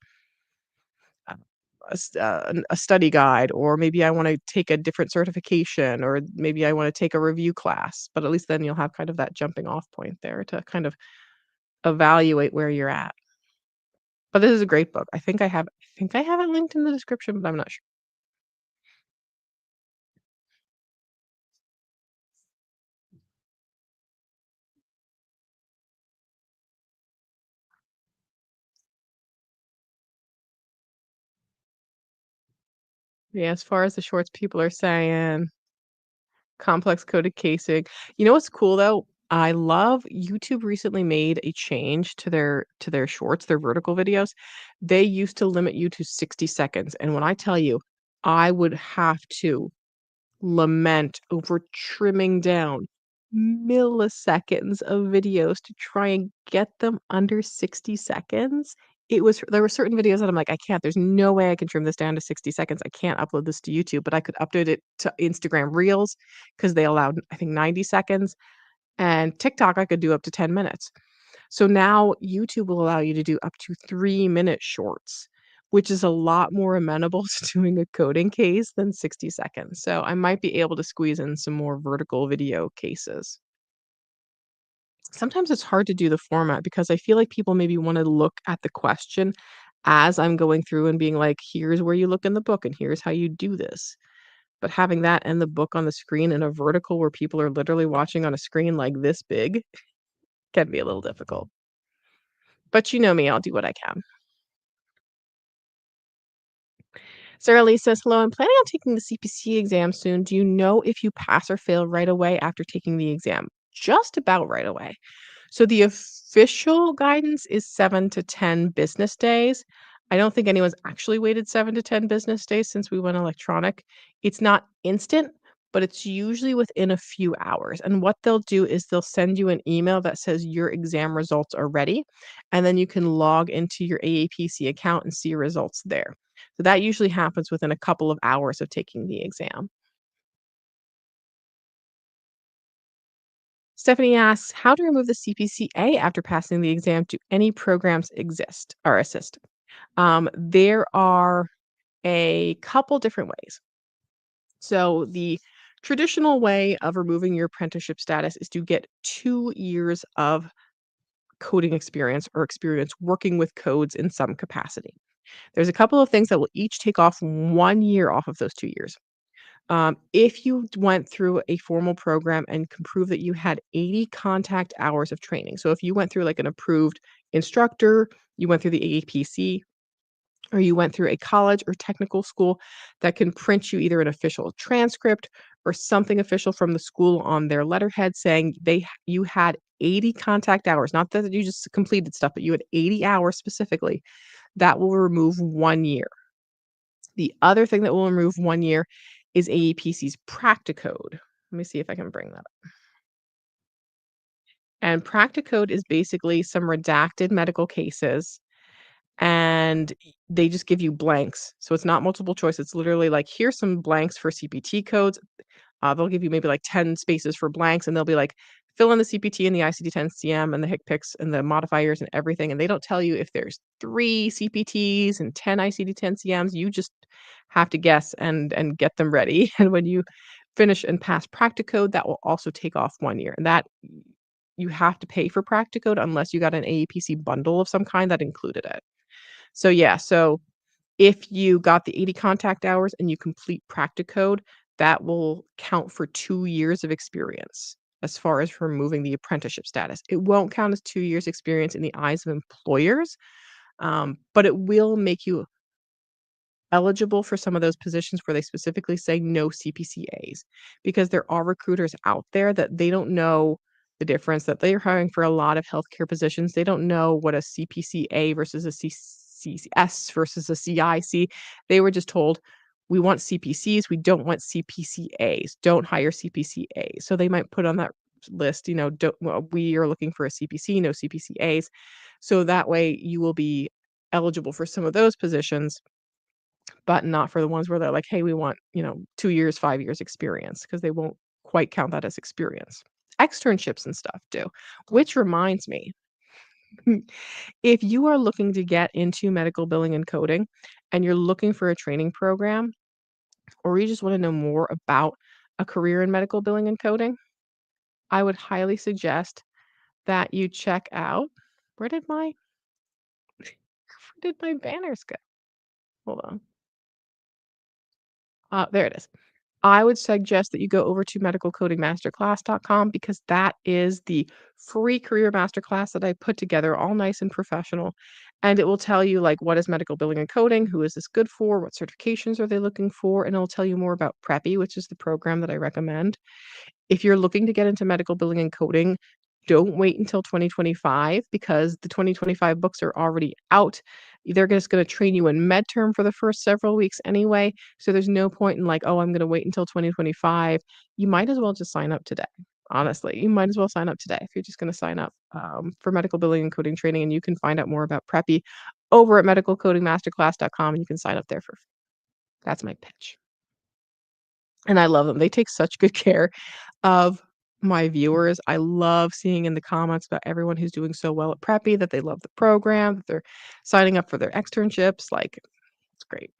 uh, a study guide, or maybe I wanna take a different certification, or maybe I wanna take a review class," but at least then you'll have kind of that jumping off point there to kind of evaluate where you're at. But this is a great book. I think I have it linked in the description, but I'm not sure. Yeah, as far as the shorts, people are saying complex coded casing. You know what's cool though? I love YouTube recently made a change to their shorts, their vertical videos. They used to limit you to 60 seconds, and when I tell you, I would have to lament over trimming down milliseconds of videos to try and get them under 60 seconds. There were certain videos that I'm like, "I can't, there's no way I can trim this down to 60 seconds. I can't upload this to YouTube," but I could upload it to Instagram Reels because they allowed, I think, 90 seconds, and TikTok, I could do up to 10 minutes. So now YouTube will allow you to do up to 3-minute shorts, which is a lot more amenable to doing a coding case than 60 seconds. So I might be able to squeeze in some more vertical video cases. Sometimes it's hard to do the format because I feel like people maybe wanna look at the question as I'm going through and being like, "Here's where you look in the book, and here's how you do this." But having that and the book on the screen in a vertical where people are literally watching on a screen like this big, Can be a little difficult. But you know me, I'll do what I can. Sarah Lee says, "Hello, I'm planning on taking the CPC exam soon. Do you know if you pass or fail right away after taking the exam?" Just about right away. So the official guidance is 7 to 10 business days. I don't think anyone's actually waited 7 to 10 business days since we went electronic. It's not instant, but it's usually within a few hours. And what they'll do is they'll send you an email that says your exam results are ready, and then you can log into your AAPC account and see your results there. So that usually happens within a couple of hours of taking the exam. Stephanie asks, how to remove the CPCA after passing the exam? Do any programs exist or assist? There are a couple different ways. So the traditional way of removing your apprenticeship status is to get 2 years of coding experience or experience working with codes in some capacity. There's a couple of things that will each take off 1 year off of those 2 years. If you went through a formal program and can prove that you had 80 contact hours of training. So if you went through like an approved instructor, you went through the AAPC, or you went through a college or technical school that can print you either an official transcript or something official from the school on their letterhead saying you had 80 contact hours, not that you just completed stuff, but you had 80 hours specifically, that will remove 1 year. The other thing that will remove 1 year is AEPC's Practicode. Let me see if I can bring that up. And Practicode is basically some redacted medical cases, and they just give you blanks. So it's not multiple choice. It's literally like, here's some blanks for CPT codes. They'll give you maybe like 10 spaces for blanks, and they'll be like, fill in the CPT and the ICD-10 CM and the HCPCS and the modifiers and everything. And they don't tell you if there's 3 CPTs and 10 ICD-10 CMs. You just have to guess and get them ready. And when you finish and pass Practicode, that will also take off 1 year. And that you have to pay for Practicode unless you got an AEPC bundle of some kind that included it. So yeah, so if you got the 80 contact hours and you complete Practicode, that will count for 2 years of experience as far as removing the apprenticeship status. It won't count as 2 years experience in the eyes of employers, but it will make you eligible for some of those positions where they specifically say no CPCAs, because there are recruiters out there that they don't know the difference, that they're hiring for a lot of healthcare positions. They don't know what a CPCA versus a CCS versus a CIC. They were just told, we want CPCs, we don't want CPCAs. Don't hire CPCAs. So they might put on that list, don't, well, we are looking for a CPC, no CPCAs. So that way you will be eligible for some of those positions, but not for the ones where they're like, "Hey, we want, 2 years, 5 years experience," because they won't quite count that as experience. Externships and stuff do, which reminds me, if you are looking to get into medical billing and coding, and you're looking for a training program, or you just wanna know more about a career in medical billing and coding, I would highly suggest that you check out where did my banners go? Hold on. There it is. I would suggest that you go over to medicalcodingmasterclass.com, because that is the free career masterclass that I put together all nice and professional. And it will tell you like, what is medical billing and coding? Who is this good for? What certifications are they looking for? And it'll tell you more about Preppy, which is the program that I recommend. If you're looking to get into medical billing and coding, don't wait until 2025, because the 2025 books are already out. They're just gonna train you in med term for the first several weeks anyway, so there's no point in like, "Oh, I'm gonna wait until 2025." You might as well just sign up today. Honestly, you might as well sign up today if you're just gonna sign up, for medical billing and coding training, and you can find out more about Preppy over at medicalcodingmasterclass.com, and you can sign up there for free. That's my pitch. And I love them. They take such good care of my viewers. I love seeing in the comments about everyone who's doing so well at Preppy, that they love the program, that they're signing up for their externships. Like, it's great.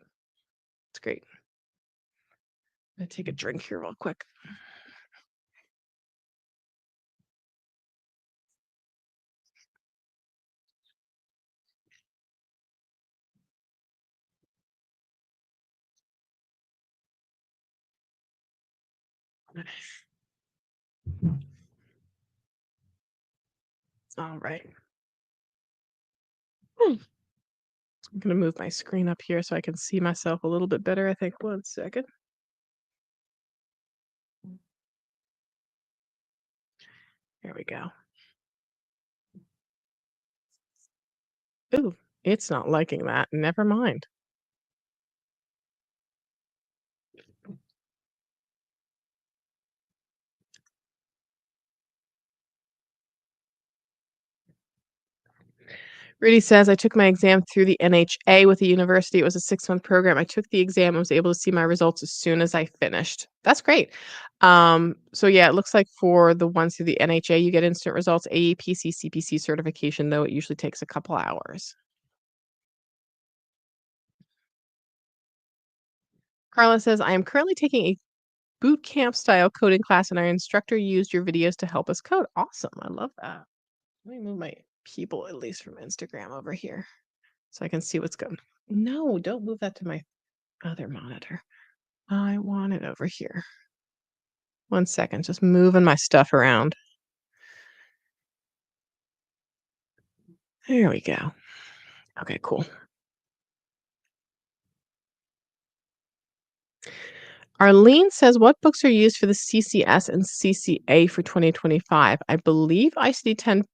It's great. I'm gonna take a drink here real quick. All right. Hmm. I'm gonna move my screen up here so I can see myself a little bit better, I think. 1 second. There we go. Ooh, it's not liking that. Never mind. Rudy says, I took my exam through the NHA with the university. It was a 6-month program. I took the exam and was able to see my results as soon as I finished. That's great. So yeah, it looks like for the ones through the NHA, you get instant results. AAPC, CPC certification, though, it usually takes a couple hours. Carla says, I am currently taking a boot camp style coding class, and our instructor used your videos to help us code. Awesome. I love that. Let me move my people, at least from Instagram, over here so I can see what's going. No, don't move that to my other monitor. I want it over here. 1 second, just moving my stuff around. There we go. Okay, cool. Arlene says, what books are used for the CCS and CCA for 2025? I believe ICD 10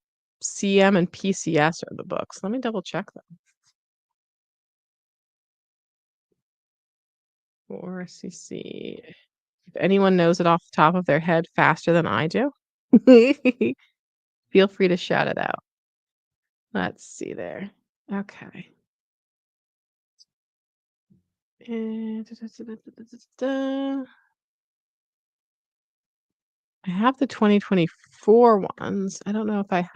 CM and PCS are the books. Let me double check them. For CC. If anyone knows it off the top of their head faster than I do, feel free to shout it out. Let's see there. Okay. I have the 2024 ones. I don't know if they've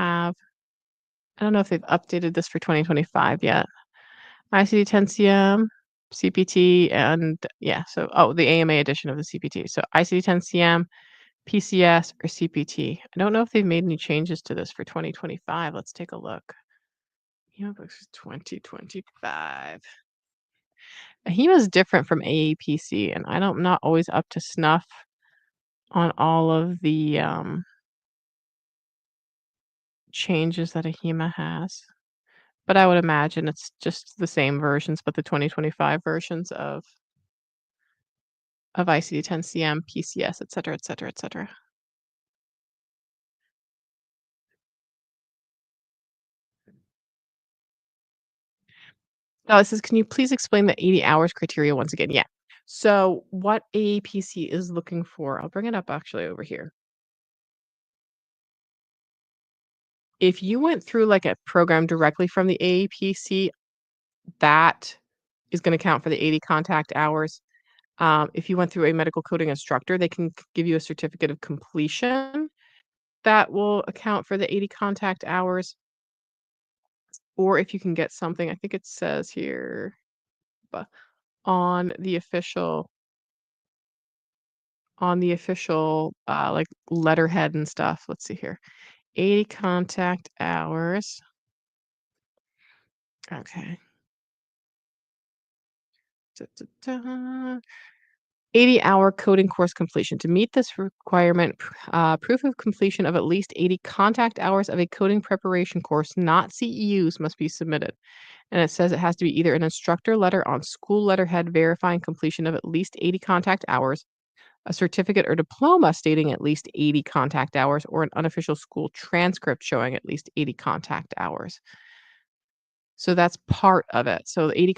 updated this for 2025 yet. ICD-10 CM, CPT, and yeah, so the AMA edition of the CPT. So ICD-10 CM, PCS, or CPT. I don't know if they've made any changes to this for 2025. Let's take a look. Books 2025. HEMA is different from AAPC, and I'm not always up to snuff on all of the changes that a HEMA has. But I would imagine it's just the same versions, but the 2025 versions of ICD-10 CM, PCS, et cetera, et cetera, et cetera. It says, can you please explain the 80 hours criteria once again? Yeah. So what AAPC is looking for, I'll bring it up actually over here. If you went through like a program directly from the AAPC, that is going to count for the 80 contact hours. If you went through a medical coding instructor, they can give you a certificate of completion that will account for the 80 contact hours. Or if you can get something, I think it says here on the official like letterhead and stuff. Let's see here. 80 contact hours. Okay. 80-hour coding course completion. To meet this requirement, proof of completion of at least 80 contact hours of a coding preparation course, not CEUs, must be submitted. And it says it has to be either an instructor letter on school letterhead verifying completion of at least 80 contact hours, a certificate or diploma stating at least 80 contact hours, or an unofficial school transcript showing at least 80 contact hours. So that's part of it. So the 80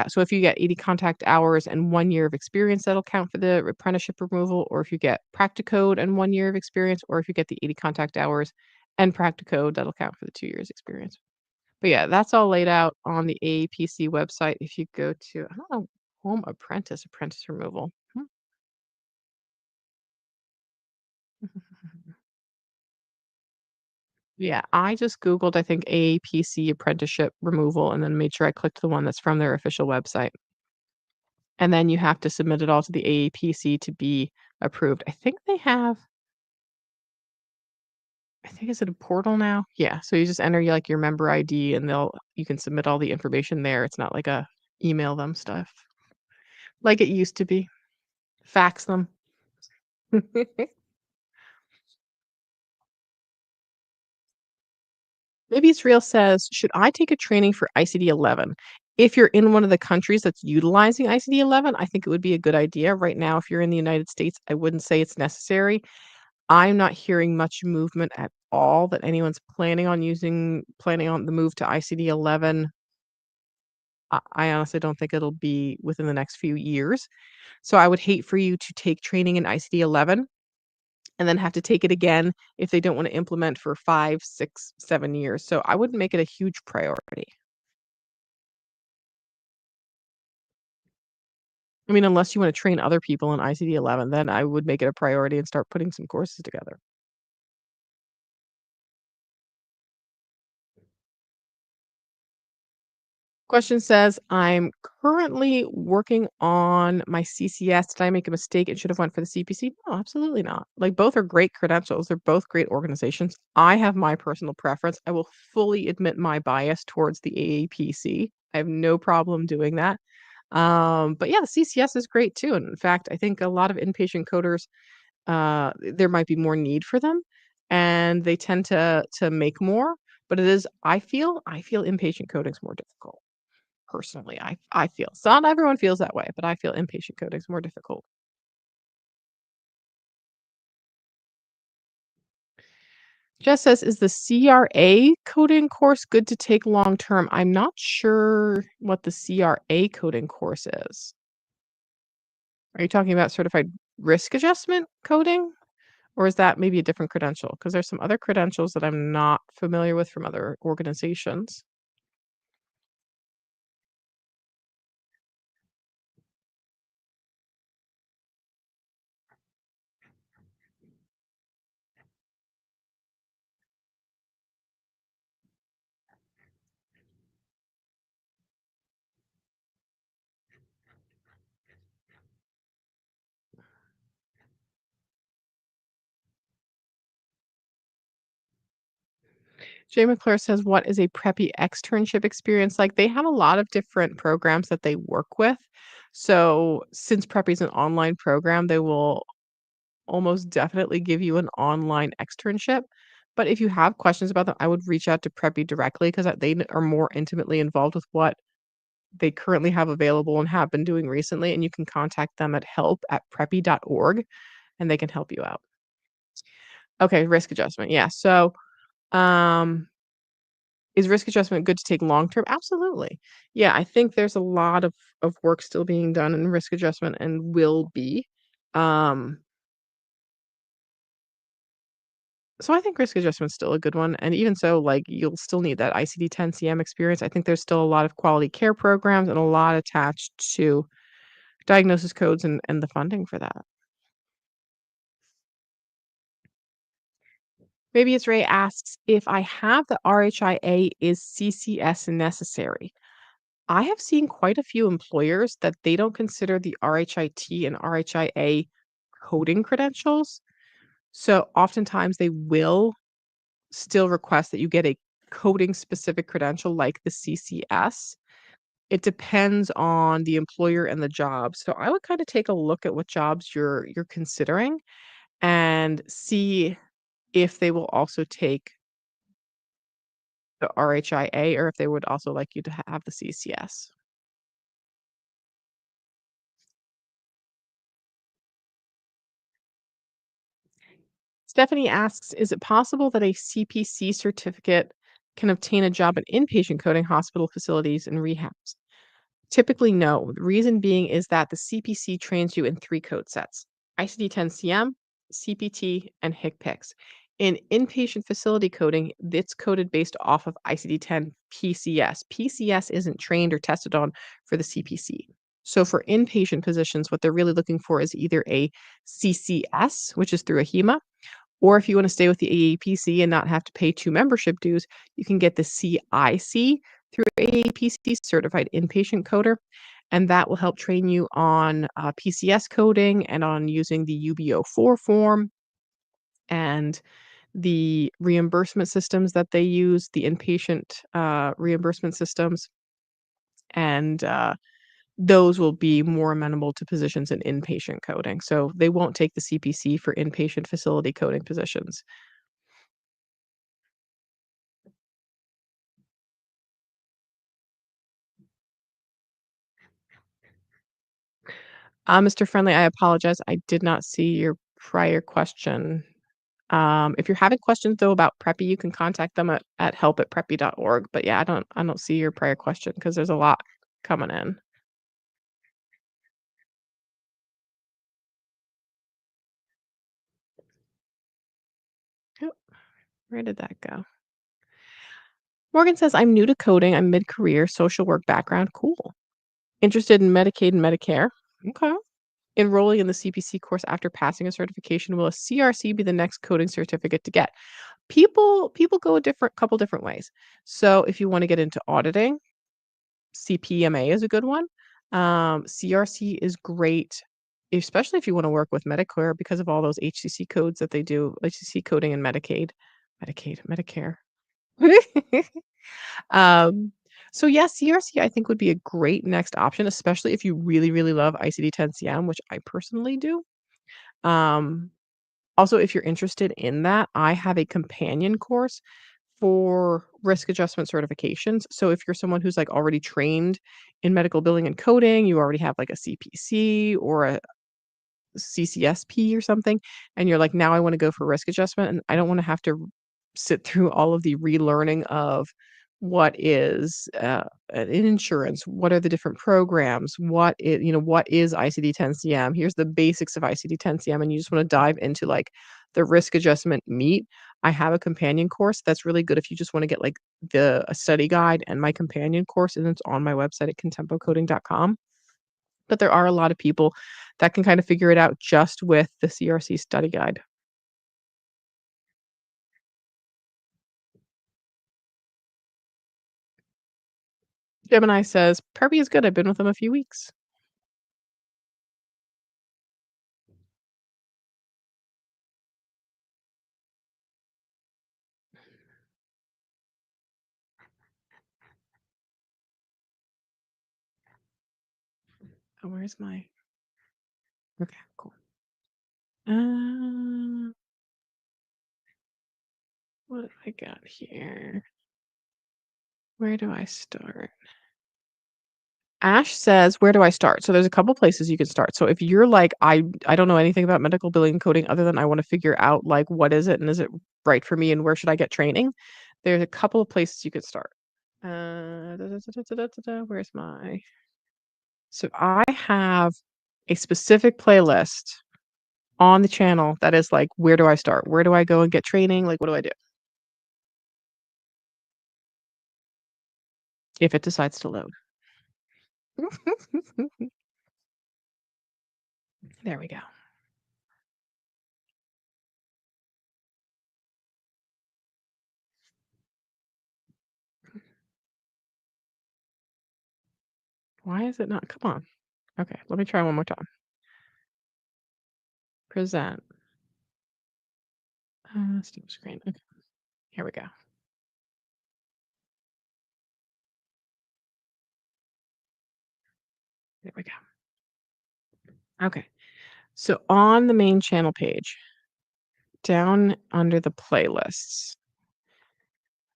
so if you get 80 contact hours and 1 year of experience, that'll count for the apprenticeship removal, or if you get Practicode and 1 year of experience, or if you get the 80 contact hours and Practicode, that'll count for the 2 years experience. But yeah, that's all laid out on the AAPC website. If you go to, I don't know, home apprentice removal. Yeah, I just Googled, I think, AAPC apprenticeship removal and then made sure I clicked the one that's from their official website. And then you have to submit it all to the AAPC to be approved. I think is it a portal now? Yeah, so you just enter like your member ID and you can submit all the information there. It's not like a email them stuff like it used to be. Fax them. Maybe it's real says, should I take a training for ICD 11? If you're in one of the countries that's utilizing ICD 11, I think it would be a good idea. Right now, if you're in the United States, I wouldn't say it's necessary. I'm not hearing much movement at all that anyone's planning on the move to ICD 11. I honestly don't think it'll be within the next few years. So I would hate for you to take training in ICD 11 and then have to take it again if they don't want to implement for 5, 6, 7 years. So I wouldn't make it a huge priority. I mean, unless you wanna train other people in ICD 11, then I would make it a priority and start putting some courses together. Question says, "I'm currently working on my CCS. Did I make a mistake and should have went for the CPC?" No, absolutely not. Like, both are great credentials. They're both great organizations. I have my personal preference. I will fully admit my bias towards the AAPC. I have no problem doing that. But yeah, the CCS is great too, and in fact, I think a lot of inpatient coders there might be more need for them, and they tend to make more, but it is I feel inpatient coding is more difficult, personally, I feel. So not everyone feels that way, but I feel inpatient coding is more difficult. Jess says, "Is the CRA coding course good to take long term?" I'm not sure what the CRA coding course is. Are you talking about certified risk adjustment coding? Or is that maybe a different credential? Because there's some other credentials that I'm not familiar with from other organizations. Jay McClure says, "What is a preppy externship experience like?" They have a lot of different programs that they work with. So since Preppy is an online program, they will almost definitely give you an online externship. But if you have questions about them, I would reach out to Preppy directly because are more intimately involved with what they currently have available and have been doing recently. And you can contact them at help@preppy.org and they can help you out. Okay, risk adjustment. Yeah. So, um, is risk adjustment good to take long term? Absolutely. Yeah, I think there's a lot of work still being done in risk adjustment and will be. Um, so I think risk adjustment's still a good one. And even so, like you'll still need that ICD-10 CM experience. I think there's still a lot of quality care programs and a lot attached to diagnosis codes and the funding for that. Maybe it's Ray asks if I have the RHIA, is CCS necessary? I have seen quite a few employers that they don't consider the RHIT and RHIA coding credentials. So oftentimes they will still request that you get a coding specific credential like the CCS. It depends on the employer and the job. So I would kind of take a look at what jobs you're considering and see if they will also take the RHIA or if they would also like you to have the CCS. Stephanie asks, "Is it possible that a CPC certificate can obtain a job in inpatient coding hospital facilities and rehabs?" Typically, no. The reason being is that the CPC trains you in 3 code sets: ICD-10-CM, CPT, and HCPCS. In inpatient facility coding, it's coded based off of ICD-10 PCS. PCS isn't trained or tested on for the CPC. So for inpatient positions, what they're really looking for is either a CCS, which is through a HEMA, or if you wanna stay with the AAPC and not have to pay 2 membership dues, you can get the CIC through AAPC, Certified Inpatient Coder, and that will help train you on, PCS coding and on using the UB04 form and the reimbursement systems that they use, the inpatient, reimbursement systems, and, those will be more amenable to positions in inpatient coding. So they won't take the CPC for inpatient facility coding positions. Mr. Friendly, I apologize. I did not see your prior question. If you're having questions though about Preppy, you can contact them at help@preppy.org. But yeah, I don't see your prior question because there's a lot coming in. Oh, where did that go? Morgan says, I'm new to coding. I'm mid-career, social work background. Cool. Interested in Medicaid and Medicare. Okay. Enrolling in the CPC course after passing a certification. Will a CRC be the next coding certificate to get? People go a different couple different ways. So if you want to get into auditing, CPMA is a good one. CRC is great, especially if you want to work with Medicare because of all those HCC codes that they do, HCC coding and Medicare. Um, so yeah, CRC I think would be a great next option, especially if you really, really love ICD-10 CM, which I personally do. Um, Also, if you're interested in that, I have a companion course for risk adjustment certifications. So if you're someone who's like already trained in medical billing and coding, you already have like a CPC or a CCSP or something, and you're like, now I want to go for risk adjustment and I don't want to have to sit through all of the relearning of what is an insurance, what are the different programs, what is ICD-10 CM. Here's the basics of ICD-10 CM, and you just want to dive into like the risk adjustment meat. I have a companion course that's really good if you just want to get like the a study guide and my companion course, and it's on my website at contempocoding.com. But there are a lot of people that can kind of figure it out just with the CRC study guide. Gemini says, "Preppy is good. I've been with him a few weeks." Oh, where's my okay, cool. Uh, what have I got here? Where do I start? Ash says, "Where do I start?" So there's a couple places you can start. So if you're like, I don't know anything about medical billing and coding other than I want to figure out like what is it and is it right for me and where should I get training? There's a couple of places you could start. Where's my So I have a specific playlist on the channel that is like, where do I start? Where do I go and get training? Like, what do I do? If it decides to load. There we go. Why is it not? Come on. Okay, let me try one more time. Present. Stop screen. Okay, here we go. There we go. Okay. So on the main channel page, down under the playlists,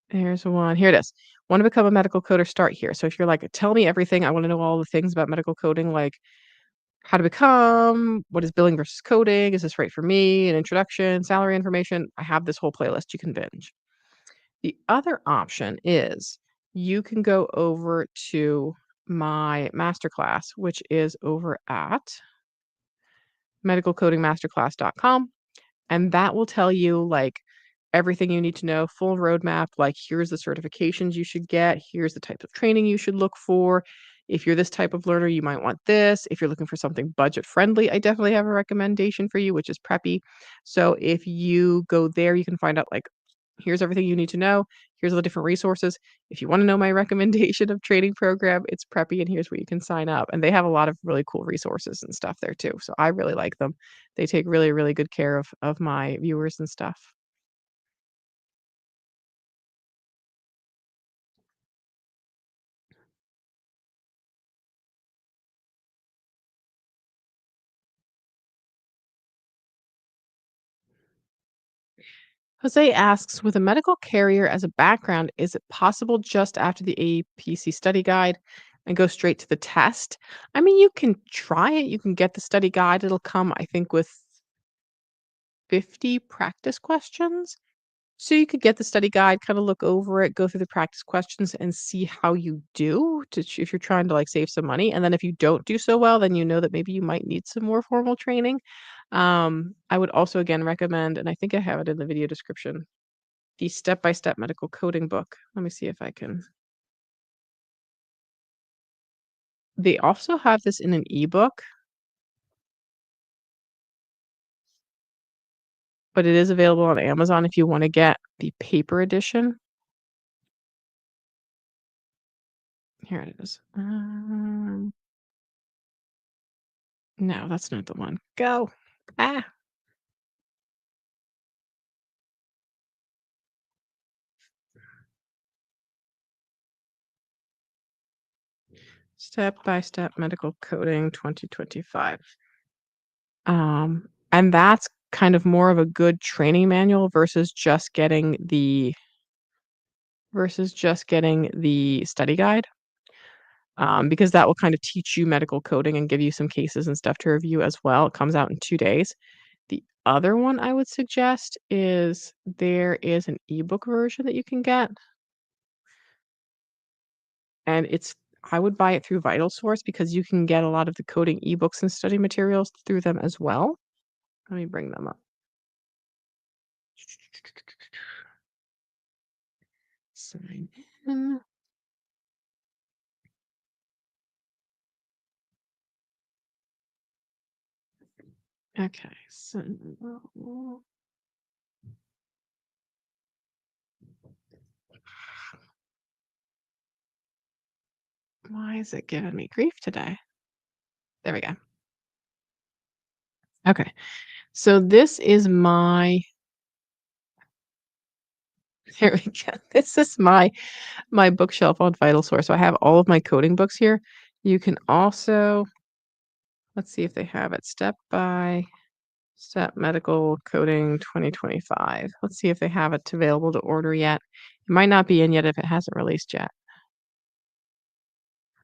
there's one. Here it is. Want to become a medical coder? Start here. So if you're like, tell me everything, I want to know all the things about medical coding, like how to become, what is billing versus coding, is this right for me, an introduction, salary information. I have this whole playlist you can binge. The other option is you can go over to my masterclass, which is over at medicalcodingmasterclass.com. And that will tell you like everything you need to know, full roadmap, like here's the certifications you should get, here's the types of training you should look for. If you're this type of learner, you might want this. If you're looking for something budget friendly, I definitely have a recommendation for you, which is Preppy. So if you go there, you can find out like here's everything you need to know. Here's all the different resources. If you want to know my recommendation of training program, it's Preppy, and here's where you can sign up. And they have a lot of really cool resources and stuff there too. So I really like them. They take really, really good care of my viewers and stuff. Jose asks, with a medical carrier as a background, is it possible just after the AAPC study guide? and go straight to the test. I mean, you can try it. You can get the study guide. It'll come, I think, with 50 practice questions. So you could get the study guide, kind of look over it, go through the practice questions and see how you do if you're trying to like save some money. And then if you don't do so well, then you know that maybe you might need some more formal training. I would also again recommend, and I think I have it in the video description, the step-by-step medical coding book. Let me see if I can. They also have this in an ebook, but it is available on Amazon if you want to get the paper edition. Here it is. No, that's not the one. Go. Ah. Step-by-step medical coding 2025. And that's kind of more of a good training manual versus just getting the study guide. Because that will kind of teach you medical coding and give you some cases and stuff to review as well. It comes out in 2 days. The other one I would suggest is there is an ebook version that you can get, and I would buy it through VitalSource because you can get a lot of the coding ebooks and study materials through them as well. Let me bring them up. Sign in. Okay, so why is it giving me grief today? There we go. Okay, so this is my here we go. This is my bookshelf on VitalSource. So I have all of my coding books here. You can also let's see if they have it step by step medical coding 2025. Let's see if they have it available to order yet. It might not be in yet if it hasn't released yet.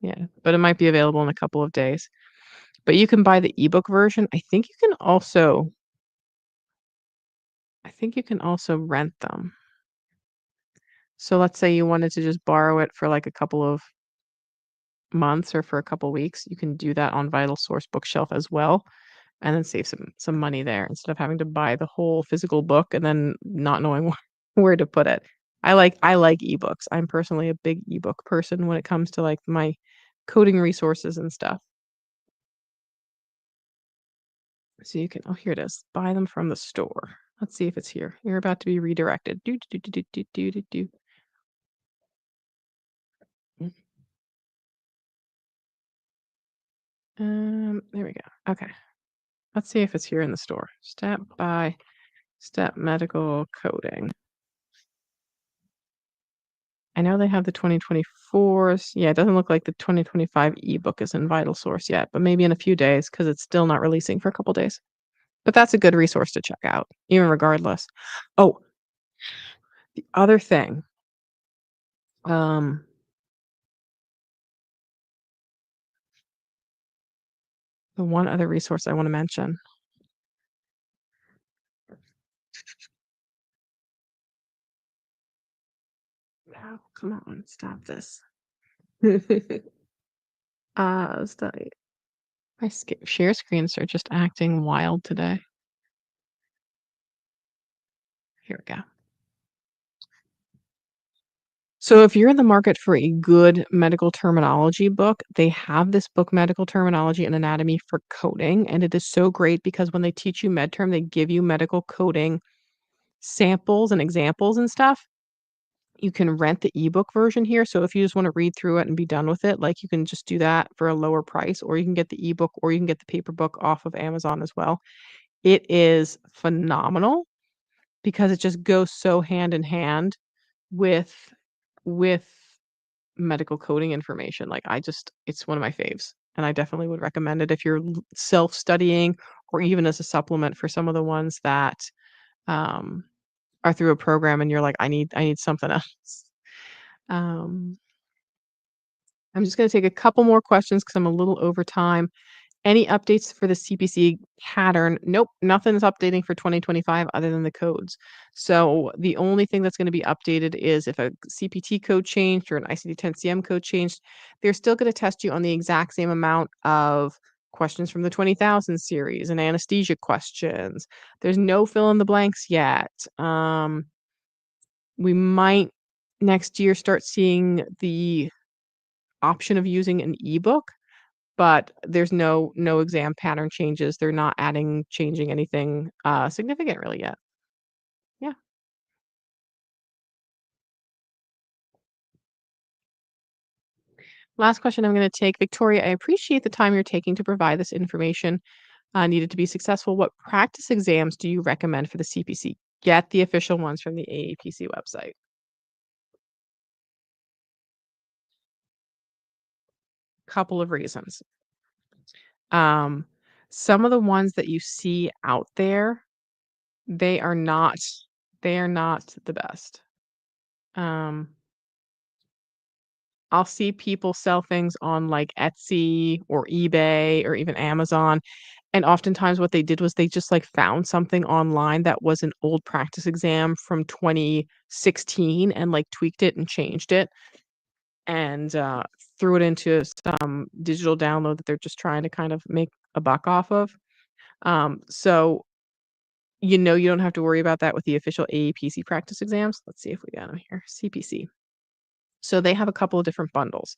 Yeah, but it might be available in a couple of days. But you can buy the ebook version. I think you can also rent them. So let's say you wanted to just borrow it for like a couple of months or for a couple weeks, you can do that on VitalSource Bookshelf as well, and then save some money there instead of having to buy the whole physical book and then not knowing where to put it. I like ebooks. I'm personally a big ebook person when it comes to like my coding resources and stuff. So you can here it is. Buy them from the store. Let's see if it's here. You're about to be redirected. Do do do do do do do do. There we go. Okay. Let's see if it's here in the store. Step by step medical coding. I know they have the 2024s. Yeah, it doesn't look like the 2025 ebook is in VitalSource yet, but maybe in a few days because it's still not releasing for a couple days. But that's a good resource to check out, even regardless. Oh, the other thing, um, the one other resource I want to mention. Oh, come on, stop this. Study. My share screens are just acting wild today. Here we go. So if you're in the market for a good medical terminology book, they have this book, Medical Terminology and Anatomy for Coding, and it is so great because when they teach you med term, they give you medical coding samples and examples and stuff. You can rent the ebook version here, so if you just wanna read through it and be done with it, like, you can just do that for a lower price, or you can get the ebook, or you can get the paper book off of Amazon as well. It is phenomenal because it just goes so hand in hand with with medical coding information. Like, it's one of my faves, and I definitely would recommend it if you're self-studying or even as a supplement for some of the ones that, um, are through a program and you're like, I need something else." Um, I'm just gonna take a couple more questions because 'cause I'm a little over time. Any updates for the CPC pattern? Nope, nothing's updating for 2025 other than the codes. So, the only thing that's gonna be updated is if a CPT code changed or an ICD-10-CM code changed, they're still gonna test you on the exact same amount of questions from the 20,000 series and anesthesia questions. There's no fill in the blanks yet. We might next year start seeing the option of using an ebook, but there's no exam pattern changes. They're not changing anything, significant really yet. Yeah. Last question I'm gonna take. Victoria, I appreciate the time you're taking to provide this information, needed to be successful. What practice exams do you recommend for the CPC? Get the official ones from the AAPC website. Couple of reasons. Um, some of the ones that you see out there, they are not they are not the best. Um I'll see people sell things on, like, Etsy or eBay or even Amazon, and oftentimes what they did was they just, like, found something online that was an old practice exam from 2016 and, like, tweaked it and changed it and, threw it into some digital download that they're just trying to kind of make a buck off of. So, you don't have to worry about that with the official AAPC practice exams. Let's see if we got them here. CPC. So they have a couple of different bundles.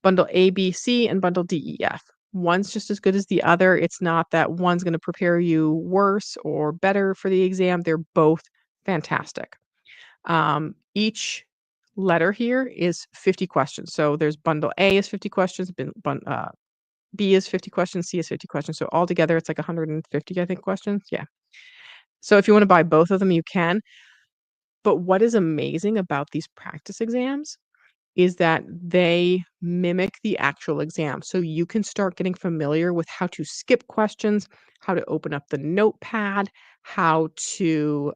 Bundle A, B, C, and bundle D, E, F. One's just as good as the other. It's not that one's gonna prepare you worse or better for the exam. They're both fantastic. Each letter here is 50 questions. So there's bundle A is 50 questions, B is 50 questions, C is 50 questions. So altogether, it's like 150, I think, questions. Yeah. So if you wanna buy both of them, you can. But what is amazing about these practice exams is that they mimic the actual exam. So you can start getting familiar with how to skip questions, how to open up the notepad, how to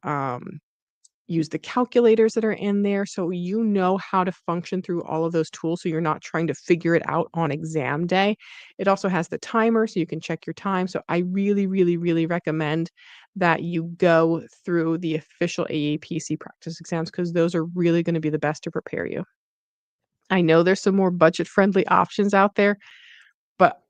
use the calculators that are in there. So you know how to function through all of those tools. So you're not trying to figure it out on exam day. It also has the timer so you can check your time. So I really, really, really recommend that you go through the official AAPC practice exams because those are really going to be the best to prepare you. I know there's some more budget-friendly options out there, but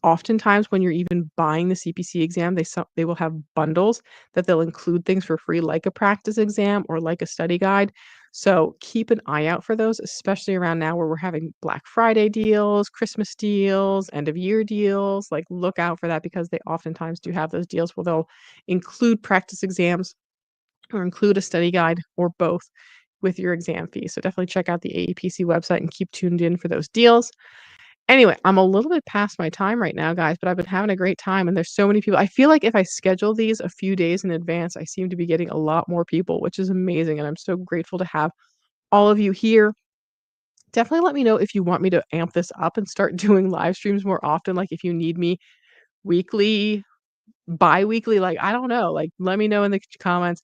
oftentimes when you're even buying the CPC exam, they will have bundles that they'll include things for free, like a practice exam or like a study guide. So keep an eye out for those, especially around now where we're having Black Friday deals, Christmas deals, end of year deals. Like, look out for that because they oftentimes do have those deals where they'll include practice exams or include a study guide or both with your exam fee. So definitely check out the AEPC website and keep tuned in for those deals. Anyway, I'm a little bit past my time right now, guys, but I've been having a great time and there's so many people. I feel like if I schedule these a few days in advance, I seem to be getting a lot more people, which is amazing. And I'm so grateful to have all of you here. Definitely let me know if you want me to amp this up and start doing live streams more often. Like if you need me weekly, bi-weekly, like I don't know, like let me know in the comments.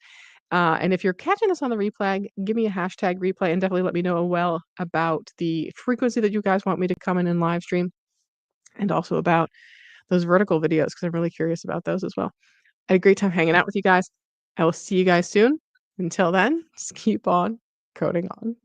And if you're catching this on the replay, give me a hashtag replay and definitely let me know well about the frequency that you guys want me to come in and live stream and also about those vertical videos because I'm really curious about those as well. I had a great time hanging out with you guys. I will see you guys soon. Until then, just keep on coding on.